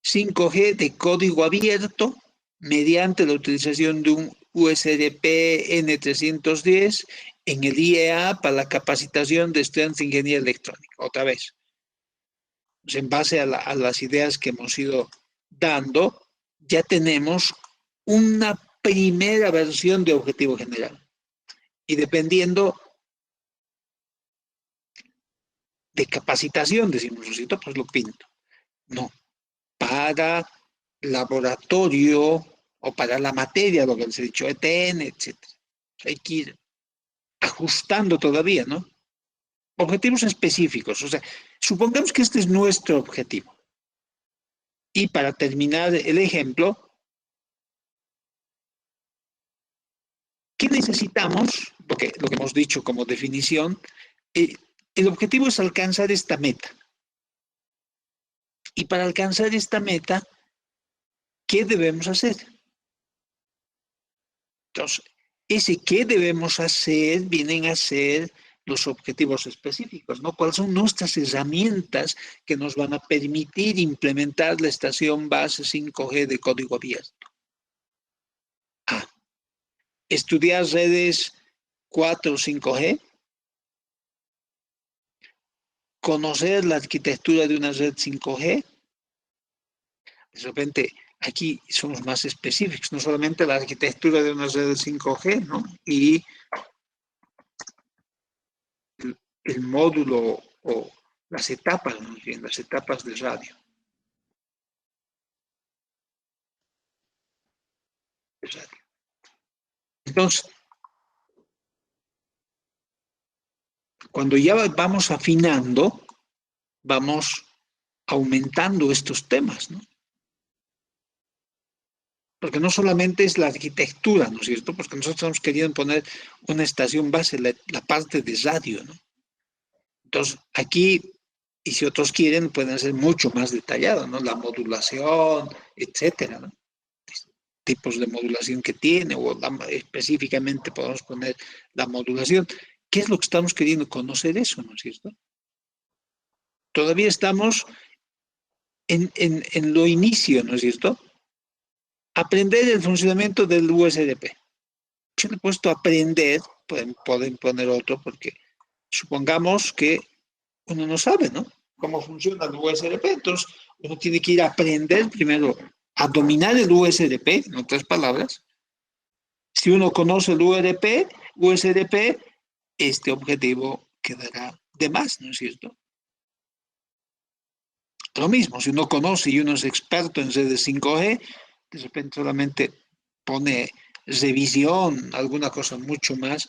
5G de código abierto mediante la utilización de un USDP N310 en el IEA para la capacitación de estudiantes de ingeniería electrónica. Otra vez, pues en base a las ideas que hemos ido dando, ya tenemos una primera versión de objetivo general. Y dependiendo de capacitación, decimos, ¿no? Pues lo pinto. No, para laboratorio o para la materia, lo que les he dicho, ETN, etc. Hay que ir ajustando todavía, ¿no? Objetivos específicos. O sea, supongamos que este es nuestro objetivo. Y para terminar el ejemplo, ¿qué necesitamos? Porque lo que hemos dicho como definición, el objetivo es alcanzar esta meta. Y para alcanzar esta meta, ¿qué debemos hacer? Entonces, ese qué debemos hacer vienen a ser los objetivos específicos, ¿no? ¿Cuáles son nuestras herramientas que nos van a permitir implementar la estación base 5G de código abierto? A. Estudiar redes 4 o 5G. Conocer la arquitectura de una red 5G. De repente, aquí somos más específicos, no solamente la arquitectura de una red 5G, ¿no? Y el módulo o las etapas, ¿no? Las etapas de radio. Entonces, cuando ya vamos afinando, vamos aumentando estos temas, ¿no? Porque no solamente es la arquitectura, ¿no es cierto? Porque nosotros estamos queriendo poner una estación base, la parte de radio, ¿no? Entonces, aquí, y si otros quieren, pueden ser mucho más detallados, ¿no? La modulación, etcétera, ¿no? Tipos de modulación que tiene, o específicamente podemos poner la modulación. ¿Qué es lo que estamos queriendo conocer eso, ¿no es cierto? Todavía estamos en lo inicio, ¿no es cierto? Aprender el funcionamiento del USDP. Yo le he puesto aprender, pueden poner otro, porque supongamos que uno no sabe, ¿no? Cómo funciona el USDP, entonces uno tiene que ir a aprender primero a dominar el USDP, en otras palabras. Si uno conoce el USDP, este objetivo quedará de más, ¿no es cierto? Lo mismo, si uno conoce y uno es experto en redes 5G, de repente solamente pone revisión, alguna cosa mucho más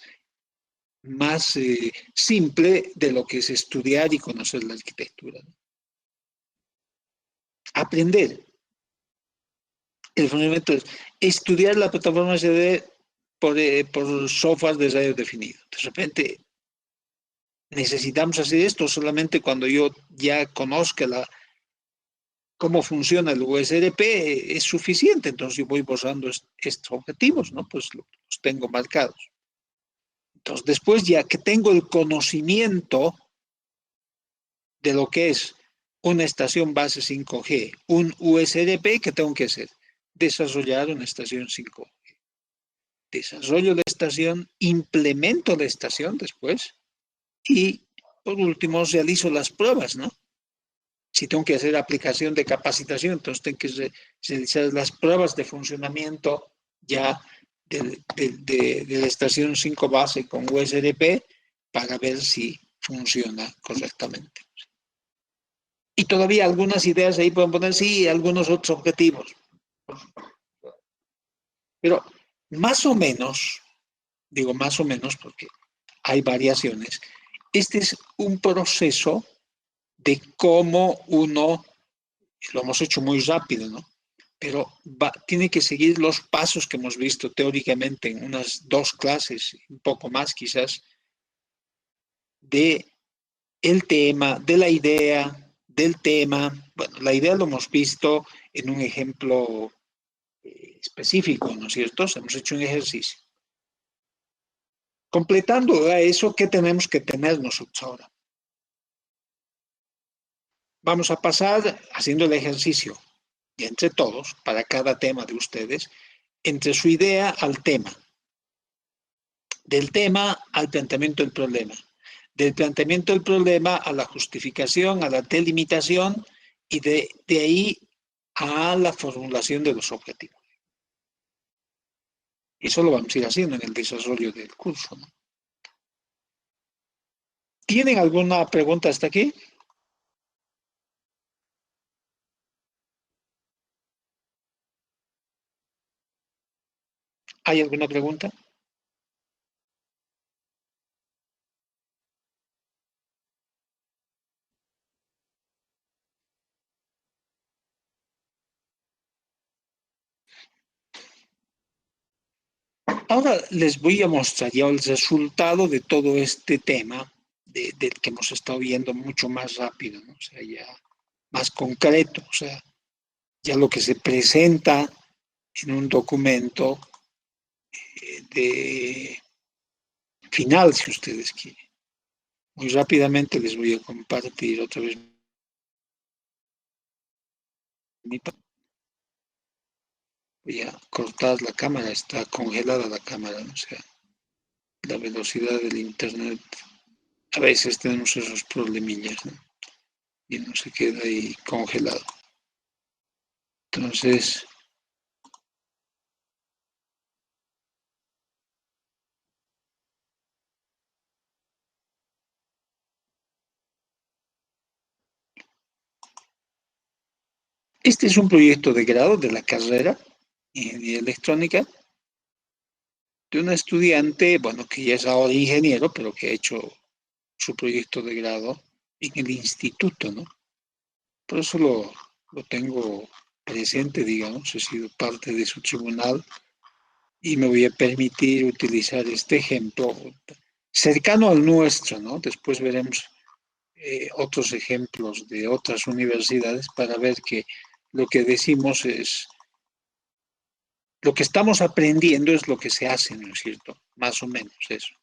simple de lo que es estudiar y conocer la arquitectura, ¿no? Aprender el funcionamiento es estudiar la plataforma CD por software de radio definido. De repente, necesitamos hacer esto solamente cuando yo ya conozca cómo funciona el USRP es suficiente. Entonces yo voy borrando estos objetivos, ¿no? Pues los tengo marcados. Entonces después ya que tengo el conocimiento de lo que es una estación base 5G, un USRP, ¿qué tengo que hacer? Desarrollar una estación 5G. Desarrollo la estación, implemento la estación después y por último realizo las pruebas, ¿no? Si tengo que hacer aplicación de capacitación, entonces tengo que realizar las pruebas de funcionamiento ya de la estación 5 base con USRP para ver si funciona correctamente. Y todavía algunas ideas ahí pueden poner, sí, algunos otros objetivos. Pero más o menos, digo más o menos porque hay variaciones, este es un proceso de cómo uno, lo hemos hecho muy rápido, ¿no? Pero tiene que seguir los pasos que hemos visto teóricamente en unas 2 clases, un poco más quizás, de el tema, de la idea, del tema. Bueno, la idea lo hemos visto en un ejemplo específico, ¿no es cierto? Hemos hecho un ejercicio. Completando eso, ¿qué tenemos que tener nosotros ahora? Vamos a pasar haciendo el ejercicio, y entre todos, para cada tema de ustedes, entre su idea al tema, del tema al planteamiento del problema, del planteamiento del problema a la justificación, a la delimitación y de ahí a la formulación de los objetivos. Y eso lo vamos a ir haciendo en el desarrollo del curso, ¿no? ¿Tienen alguna pregunta hasta aquí? ¿Hay alguna pregunta? Ahora les voy a mostrar ya el resultado de todo este tema del que hemos estado viendo mucho más rápido, ¿no? O sea, ya más concreto, o sea, ya lo que se presenta en un documento de final, si ustedes quieren. Muy rápidamente les voy a compartir otra vez mi. Voy a cortar la cámara, está congelada la cámara, ¿no? O sea, la velocidad del internet. A veces tenemos esos problemillas, ¿no? Y no se queda ahí congelado. Entonces, este es un proyecto de grado de la carrera de Ingeniería Electrónica de una estudiante, bueno, que ya es ahora ingeniero, pero que ha hecho su proyecto de grado en el instituto, ¿no? Por eso lo tengo presente, digamos, he sido parte de su tribunal y me voy a permitir utilizar este ejemplo cercano al nuestro, ¿no? Después veremos otros ejemplos de otras universidades para ver que lo que decimos es, lo que estamos aprendiendo es lo que se hace, ¿no es cierto? Más o menos eso.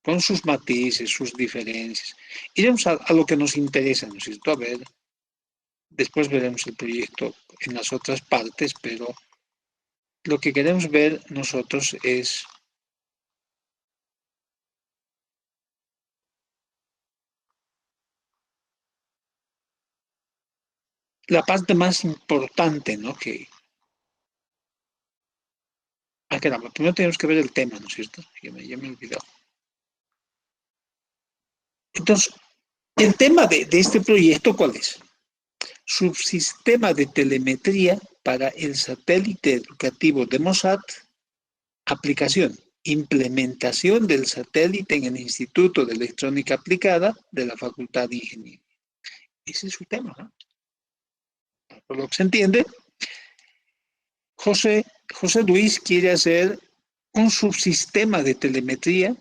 Con sus matices, sus diferencias. Iremos a lo que nos interesa, ¿no es cierto? A ver, después veremos el proyecto en las otras partes, pero lo que queremos ver nosotros es la parte más importante, ¿no? Caramba, primero tenemos que ver el tema, ¿no es cierto? Ya me he olvidado. Entonces, el tema de este proyecto, ¿cuál es? subsistema de telemetría para el satélite educativo de Mossad, aplicación, implementación del satélite en el Instituto de Electrónica Aplicada de la Facultad de Ingeniería. Ese es su tema, ¿no? Por lo que se entiende, José Luis quiere hacer un subsistema de telemetría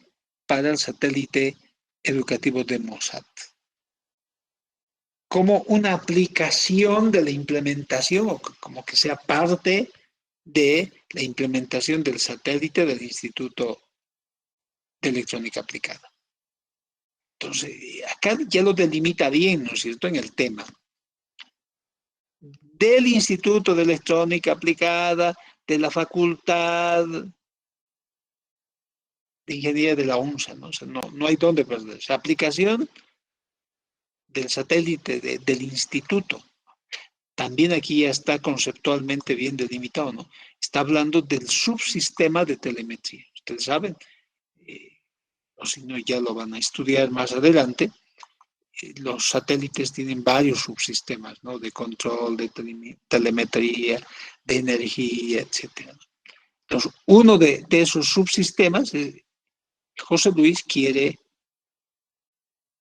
para el satélite educativo de Mossad, como una aplicación de la implementación, o como que sea parte de la implementación del satélite del Instituto de Electrónica Aplicada. Entonces, acá ya lo delimita bien, ¿no es cierto?, en el tema. Del Instituto de Electrónica Aplicada, de la Facultad de Ingeniería de la UNSA, ¿no? O sea, no hay dónde perderse. Aplicación del satélite del instituto. También aquí ya está conceptualmente bien delimitado, ¿no? Está hablando del subsistema de telemetría. Ustedes saben, o si no ya lo van a estudiar más adelante, los satélites tienen varios subsistemas, ¿no? De control, de telemetría, de energía, etc. Entonces, uno de esos subsistemas, José Luis quiere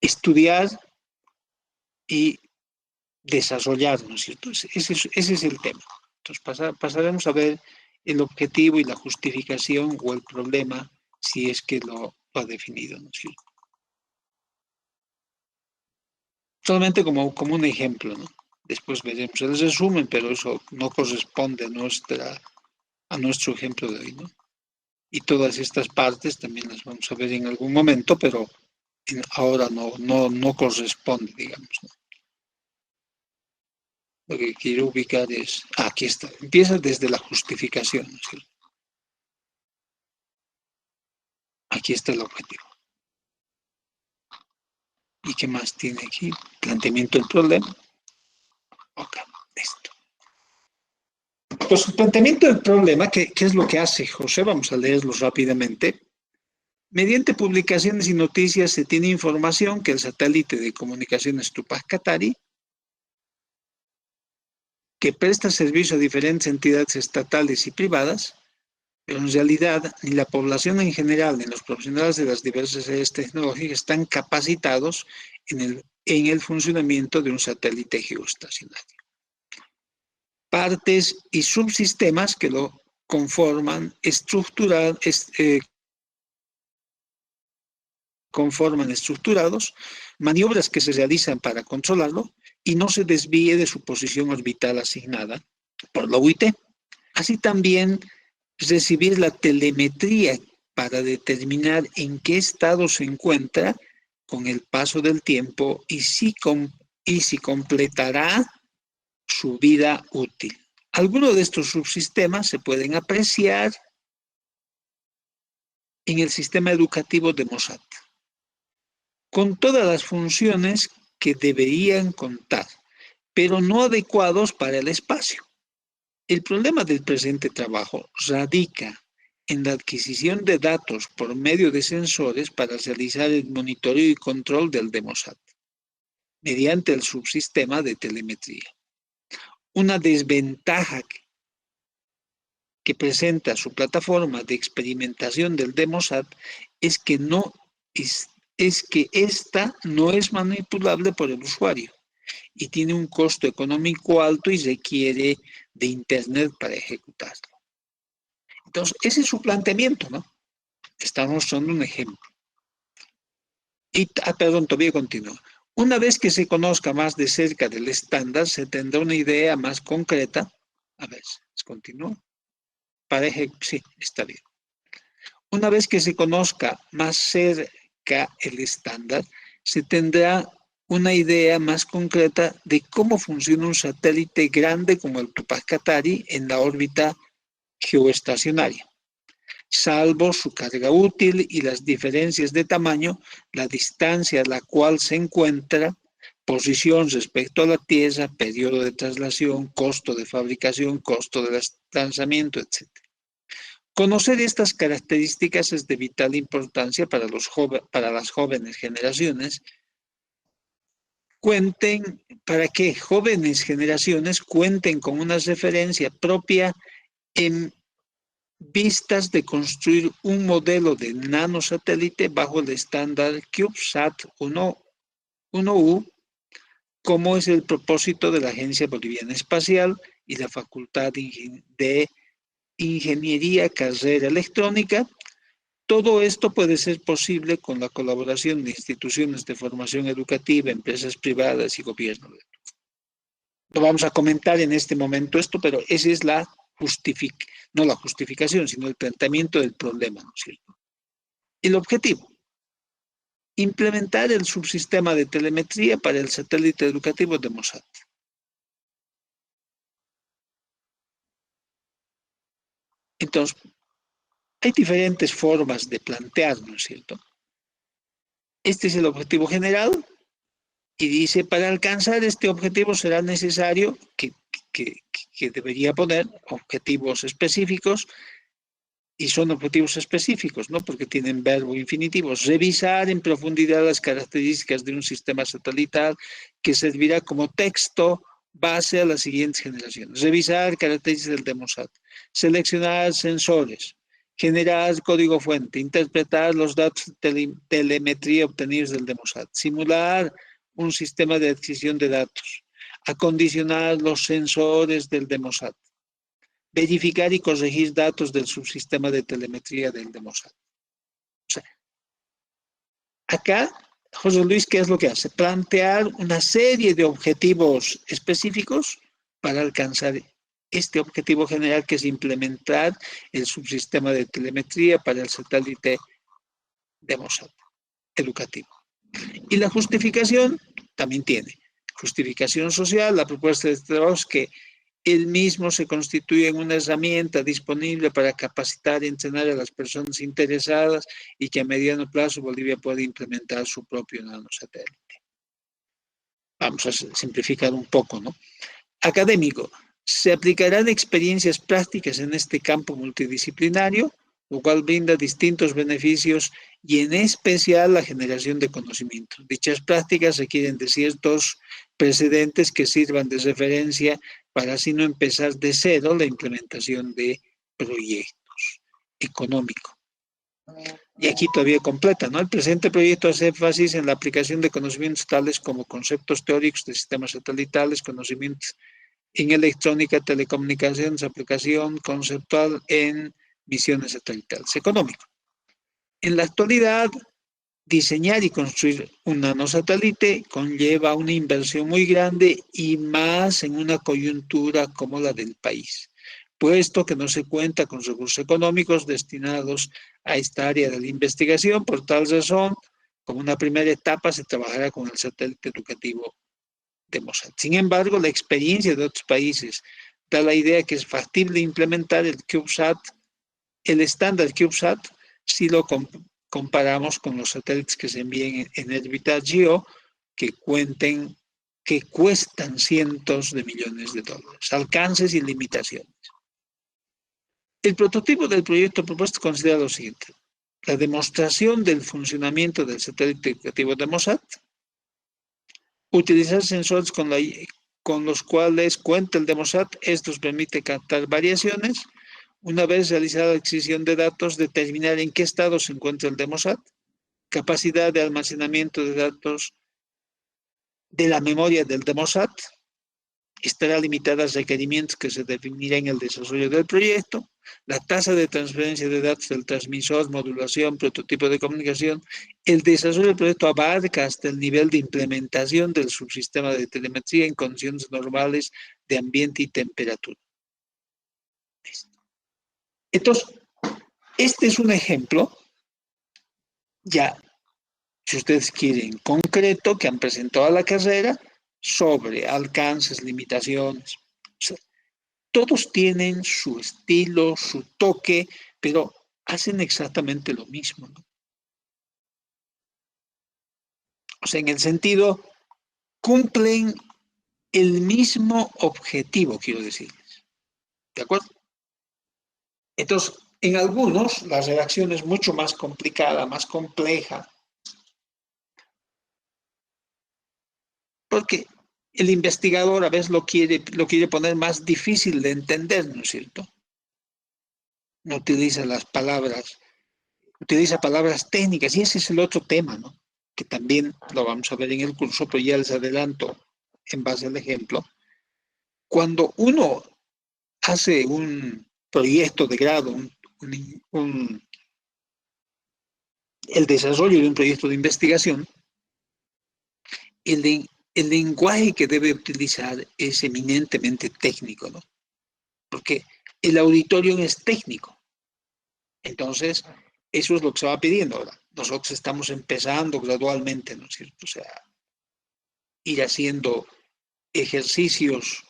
estudiar y desarrollar, ¿no es cierto? Ese es el tema. Entonces pasaremos a ver el objetivo y la justificación o el problema, si es que lo ha definido, ¿no es cierto? Solamente como un ejemplo, ¿no? Después veremos el resumen, pero eso no corresponde a nuestro ejemplo de hoy, ¿no? Y todas estas partes también las vamos a ver en algún momento, pero ahora no corresponde, digamos, ¿no? Lo que quiero ubicar es, aquí está, empieza desde la justificación, ¿no es cierto? Aquí está el objetivo. ¿Y qué más tiene aquí? Planteamiento del problema. Ok, listo. Pues el planteamiento del problema, ¿qué es lo que hace José? Vamos a leerlo rápidamente. Mediante publicaciones y noticias se tiene información que el satélite de comunicaciones Tupac Katari, que presta servicio a diferentes entidades estatales y privadas, pero en realidad ni la población en general ni los profesionales de las diversas áreas tecnológicas están capacitados en el funcionamiento de un satélite geoestacionario. Partes y subsistemas que lo conforman estructurados, maniobras que se realizan para controlarlo y no se desvíe de su posición orbital asignada por la UIT. Así también recibir la telemetría para determinar en qué estado se encuentra con el paso del tiempo y si completará su vida útil. Algunos de estos subsistemas se pueden apreciar en el sistema educativo de Mossad, con todas las funciones que deberían contar, pero no adecuados para el espacio. El problema del presente trabajo radica en la adquisición de datos por medio de sensores para realizar el monitoreo y control del de Mossad, mediante el subsistema de telemetría. Una desventaja que presenta su plataforma de experimentación del de Mossad es que esta no es manipulable por el usuario y tiene un costo económico alto y requiere de Internet para ejecutarlo. Entonces, ese es su planteamiento, ¿no? Estamos mostrando un ejemplo. Y, perdón, todavía continúa. Una vez que se conozca más de cerca del estándar, se tendrá una idea más concreta. A ver, continúa. Sí, está bien. Una vez que se conozca más cerca el estándar, se tendrá una idea más concreta de cómo funciona un satélite grande como el Tupac Katari en la órbita geoestacionaria. Salvo su carga útil y las diferencias de tamaño, la distancia a la cual se encuentra, posición respecto a la Tierra, periodo de traslación, costo de fabricación, costo de lanzamiento, etc. Conocer estas características es de vital importancia para las jóvenes generaciones, para que jóvenes generaciones cuenten con una referencia propia en vistas de construir un modelo de nanosatélite bajo el estándar CubeSat 1U, como es el propósito de la Agencia Boliviana Espacial y la Facultad de Ingeniería Carrera Electrónica. Todo esto puede ser posible con la colaboración de instituciones de formación educativa, empresas privadas y gobierno. No vamos a comentar en este momento esto, pero esa es no la justificación, sino el planteamiento del problema, ¿no es cierto? El objetivo: implementar el subsistema de telemetría para el satélite educativo de Mosat. Entonces, hay diferentes formas de plantear, ¿no es cierto? Este es el objetivo general y dice, para alcanzar este objetivo será necesario que debería poner objetivos específicos, y son objetivos específicos, ¿no? Porque tienen verbo infinitivo. Revisar en profundidad las características de un sistema satelital que servirá como texto base a las siguientes generaciones. Revisar características del Demosat. Seleccionar sensores. Generar código fuente. Interpretar los datos de telemetría obtenidos del Demosat. Simular un sistema de adquisición de datos. Acondicionar los sensores del Demosat. Verificar y corregir datos del subsistema de telemetría del Demosat. O sea, acá, José Luis, ¿qué es lo que hace? Plantear una serie de objetivos específicos para alcanzar este objetivo general, que es implementar el subsistema de telemetría para el satélite Demosat educativo. Y la justificación también tiene justificación social. La propuesta de trabajo es que él mismo se constituye en una herramienta disponible para capacitar y entrenar a las personas interesadas, y que a mediano plazo Bolivia puede implementar su propio nanosatélite. Vamos a simplificar un poco, ¿no? Académico: se aplicarán experiencias prácticas en este campo multidisciplinario, lo cual brinda distintos beneficios y en especial la generación de conocimientos. Dichas prácticas requieren de ciertos precedentes que sirvan de referencia para así no empezar de cero la implementación de proyectos económicos. Y aquí todavía completa, ¿no? El presente proyecto hace énfasis en la aplicación de conocimientos tales como conceptos teóricos de sistemas satelitales, conocimientos en electrónica, telecomunicaciones, aplicación conceptual en misiones satelitales. Económico: en la actualidad, diseñar y construir un nanosatélite conlleva una inversión muy grande, y más en una coyuntura como la del país, puesto que no se cuenta con recursos económicos destinados a esta área de la investigación. Por tal razón, como una primera etapa, se trabajará con el satélite educativo de Mosat. Sin embargo, la experiencia de otros países da la idea que es factible implementar el CubeSat, el estándar CubeSat, si lo comparamos con los satélites que se envíen en órbita GEO, que cuestan cientos de millones de dólares. Alcances y limitaciones. El prototipo del proyecto propuesto considera lo siguiente: la demostración del funcionamiento del satélite educativo de Mosat, utilizar sensores con los cuales cuenta el Demosat. Estos permiten captar variaciones. Una vez realizada la adquisición de datos, determinar en qué estado se encuentra el Demosat. Capacidad de almacenamiento de datos de la memoria del Demosat estará limitada a requerimientos que se definirán en el desarrollo del proyecto. La tasa de transferencia de datos del transmisor, modulación, prototipo de comunicación. El desarrollo del proyecto abarca hasta el nivel de implementación del subsistema de telemetría en condiciones normales de ambiente y temperatura. Entonces, este es un ejemplo, ya, si ustedes quieren, concreto, que han presentado a la carrera sobre alcances, limitaciones. O sea, todos tienen su estilo, su toque, pero hacen exactamente lo mismo, ¿no? O sea, en el sentido, cumplen el mismo objetivo, quiero decirles. ¿De acuerdo? Entonces, en algunos la redacción es mucho más complicada, más compleja. porque el investigador a veces lo quiere poner más difícil de entender, ¿no es cierto? No utiliza utiliza palabras técnicas, y ese es el otro tema, ¿no? Que también lo vamos a ver en el curso, pero ya les adelanto en base al ejemplo. Cuando uno hace un proyecto de grado, el desarrollo de un proyecto de investigación, el lenguaje que debe utilizar es eminentemente técnico, ¿no? Porque el auditorio es técnico. Entonces, eso es lo que se va pidiendo ahora. Nosotros estamos empezando gradualmente, ¿no es cierto? O sea, ir haciendo ejercicios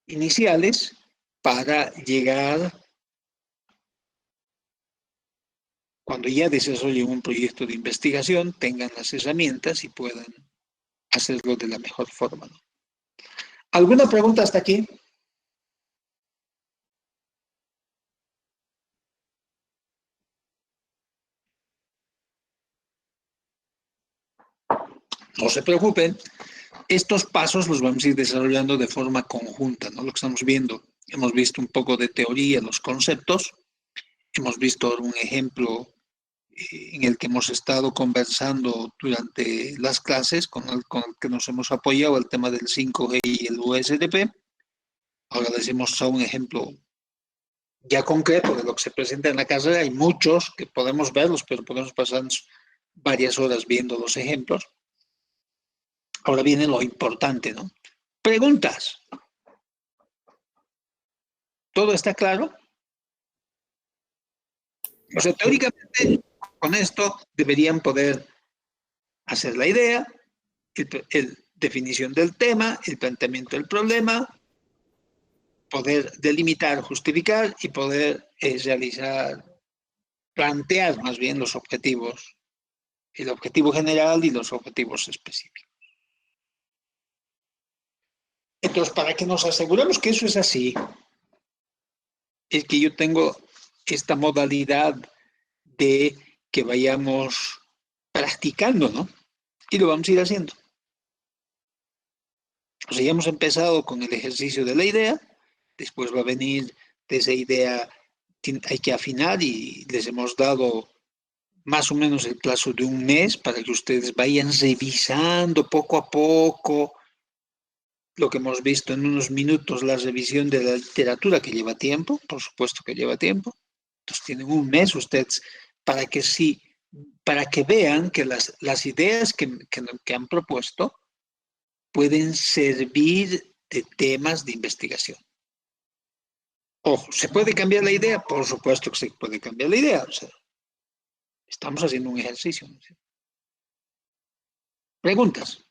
iniciales para llegar, cuando ya desarrollen un proyecto de investigación, tengan las herramientas y puedan hacerlo de la mejor forma, ¿no? ¿Alguna pregunta hasta aquí? No se preocupen, estos pasos los vamos a ir desarrollando de forma conjunta, ¿no? Lo que estamos viendo, hemos visto un poco de teoría, los conceptos, hemos visto un ejemplo en el que hemos estado conversando durante las clases, con el que nos hemos apoyado, el tema del 5G y el USDP. Ahora les hemos mostrado un ejemplo ya concreto de lo que se presenta en la carrera. Hay muchos que podemos verlos, pero podemos pasar varias horas viendo los ejemplos. Ahora viene lo importante, ¿no? Preguntas. ¿Todo está claro? O sea, teóricamente, con esto deberían poder hacer la idea, el definición del tema, el planteamiento del problema, poder delimitar, justificar y poder realizar, plantear más bien los objetivos, el objetivo general y los objetivos específicos. Entonces, para que nos aseguremos que eso es así, es que yo tengo esta modalidad de que vayamos practicando, ¿no? Y lo vamos a ir haciendo. O sea, ya hemos empezado con el ejercicio de la idea, después va a venir de esa idea, hay que afinar y les hemos dado más o menos el plazo de un mes para que ustedes vayan revisando poco a poco lo que hemos visto en unos minutos, la revisión de la literatura que lleva tiempo, por supuesto que lleva tiempo. Entonces tienen un mes ustedes para que sí, para que vean que las ideas que han propuesto pueden servir de temas de investigación. Ojo, ¿se puede cambiar la idea? Por supuesto que se puede cambiar la idea. O sea, estamos haciendo un ejercicio, ¿no? ¿Preguntas?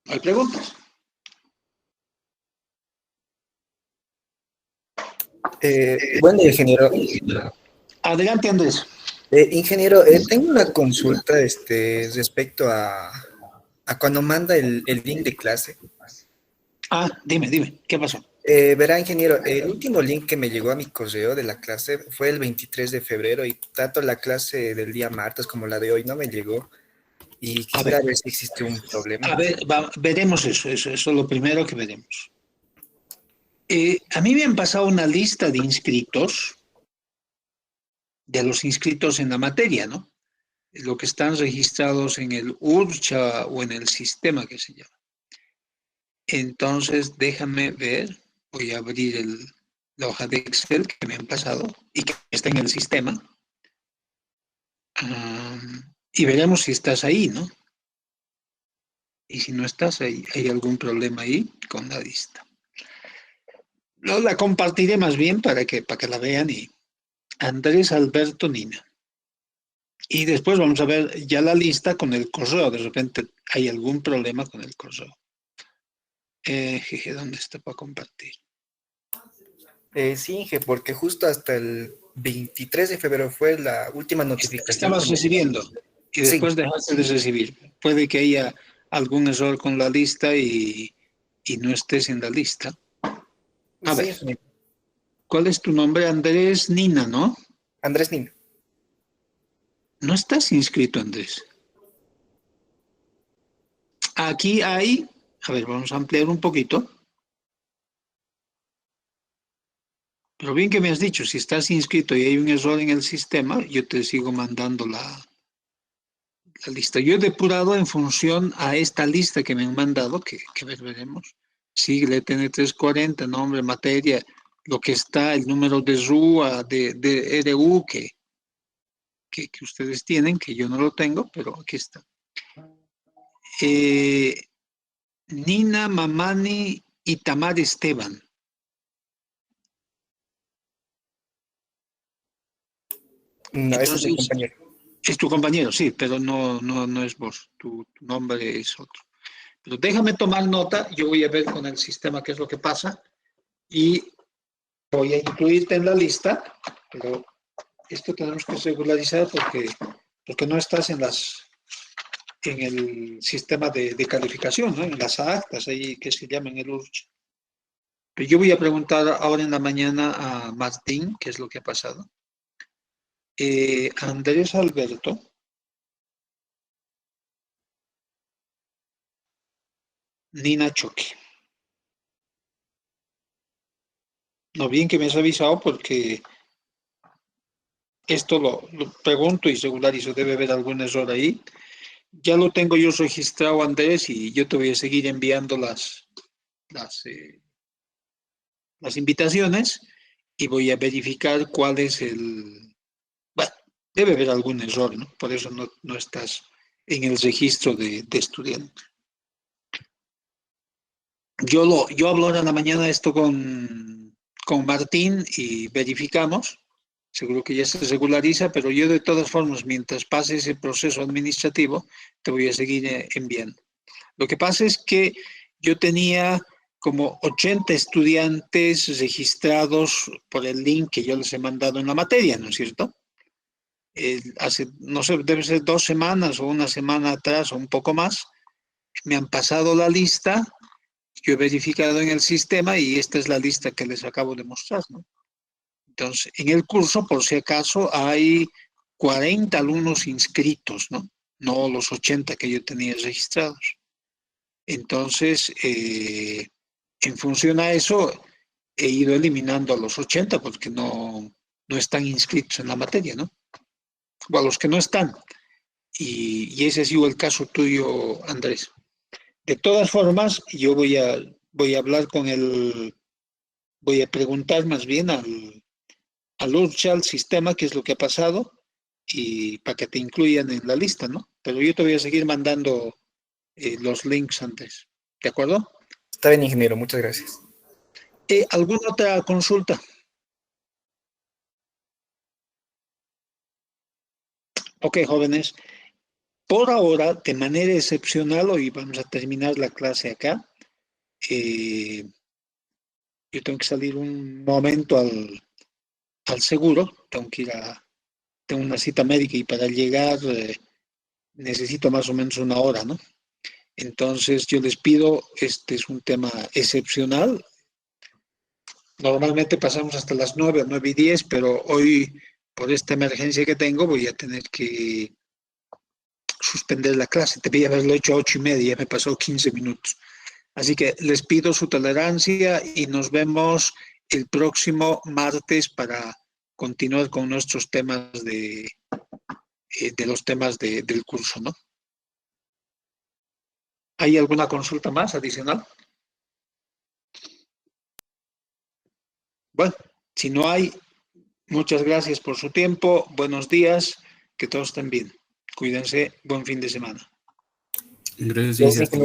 ¿Hay preguntas? Buen día, ingeniero. Adelante, Andrés. Ingeniero, tengo una consulta respecto a cuando manda el link de clase. Dime, ¿qué pasó? Verá, ingeniero, el último link que me llegó a mi correo de la clase fue el 23 de febrero y tanto la clase del día martes como la de hoy no me llegó y A quisiera ver, ver si existe un problema. veremos eso es lo primero que veremos. A mí me han pasado una lista de inscritos, de los inscritos en la materia, ¿no? Lo que están registrados en el URCHA o en el sistema que se llama. Entonces, déjame ver, voy a abrir la hoja de Excel que me han pasado y que está en el sistema. Y veremos si estás ahí, ¿no? Y si no estás ahí, hay algún problema ahí con la lista. No, la compartiré más bien para que la vean. Y Andrés Alberto Nina. Y después vamos a ver ya la lista con el correo. De repente hay algún problema con el correo. Jeje, ¿dónde está para compartir? Sí, Inge, porque justo hasta el 23 de febrero fue la última notificación que Estabas me llegó. recibiendo y Sí, después dejaste de recibir. Puede que haya algún error con la lista y no estés en la lista. A sí, ver, ingeniero. ¿cuál es tu nombre? Andrés Nina, ¿no? Andrés Nin. No estás inscrito, Andrés. Aquí hay, a ver, vamos a ampliar un poquito. Pero bien que me has dicho, si estás inscrito y hay un error en el sistema, yo te sigo mandando la lista. Yo he depurado en función a esta lista que me han mandado, que veremos. Sigla TN340, nombre, materia, lo que está, el número de RUA, de RU que ustedes tienen, que yo no lo tengo, pero aquí está. Nina Mamani y Tamar Esteban. No, ese es mi Entonces, compañero. es tu compañero, sí, pero no es vos, tu nombre es otro. Pero déjame tomar nota, yo voy a ver con el sistema qué es lo que pasa y voy a incluirte en la lista, pero esto tenemos que regularizar porque no estás en el sistema de calificación, ¿no? En las actas ahí que se llaman el URCH. Pero yo voy a preguntar ahora en la mañana a Martín qué es lo que ha pasado. Andrés Alberto. Nina Choque. No, bien que me has avisado porque esto lo pregunto y regularizo, debe haber algún error ahí. Ya lo tengo yo registrado, Andrés, y yo te voy a seguir enviando las invitaciones y voy a verificar cuál es el... Bueno, debe haber algún error, ¿no? Por eso no estás en el registro de estudiante. Yo hablo ahora en la mañana esto con Martín y verificamos. Seguro que ya se regulariza, pero yo de todas formas, mientras pase ese proceso administrativo, te voy a seguir enviando. Lo que pasa es que yo tenía como 80 estudiantes registrados por el link que yo les he mandado en la materia, ¿no es cierto? Hace, no sé, debe ser 2 semanas o una semana atrás o un poco más, me han pasado la lista, yo he verificado en el sistema y esta es la lista que les acabo de mostrar, ¿no? Entonces, en el curso, por si acaso, hay 40 alumnos inscritos, ¿no? No los 80 que yo tenía registrados. Entonces, en función a eso, he ido eliminando a los 80 porque no están inscritos en la materia, ¿no? O a los que no están. Y ese ha sido el caso tuyo, Andrés. De todas formas, yo voy a hablar voy a preguntar más bien al URCHA, al sistema, qué es lo que ha pasado, y para que te incluyan en la lista, ¿no? Pero yo te voy a seguir mandando los links antes. ¿De acuerdo? Está bien, ingeniero, muchas gracias. ¿Alguna otra consulta? Ok, jóvenes. Por ahora, de manera excepcional, hoy vamos a terminar la clase acá. Yo tengo que salir un momento al seguro, tengo una cita médica y para llegar necesito más o menos una hora, ¿no? Entonces yo les pido, este es un tema excepcional. Normalmente pasamos hasta las 9 o 9:10, pero hoy por esta emergencia que tengo voy a tener que suspender la clase. Debía haberlo hecho a 8:30, me pasó 15 minutos. Así que les pido su tolerancia y nos vemos el próximo martes para continuar con nuestros temas de los temas del curso, ¿no? ¿Hay alguna consulta más adicional? Bueno, si no hay, muchas gracias por su tiempo. Buenos días, que todos estén bien. Cuídense, buen fin de semana. Gracias, Gracias, ingeniero. ingeniero.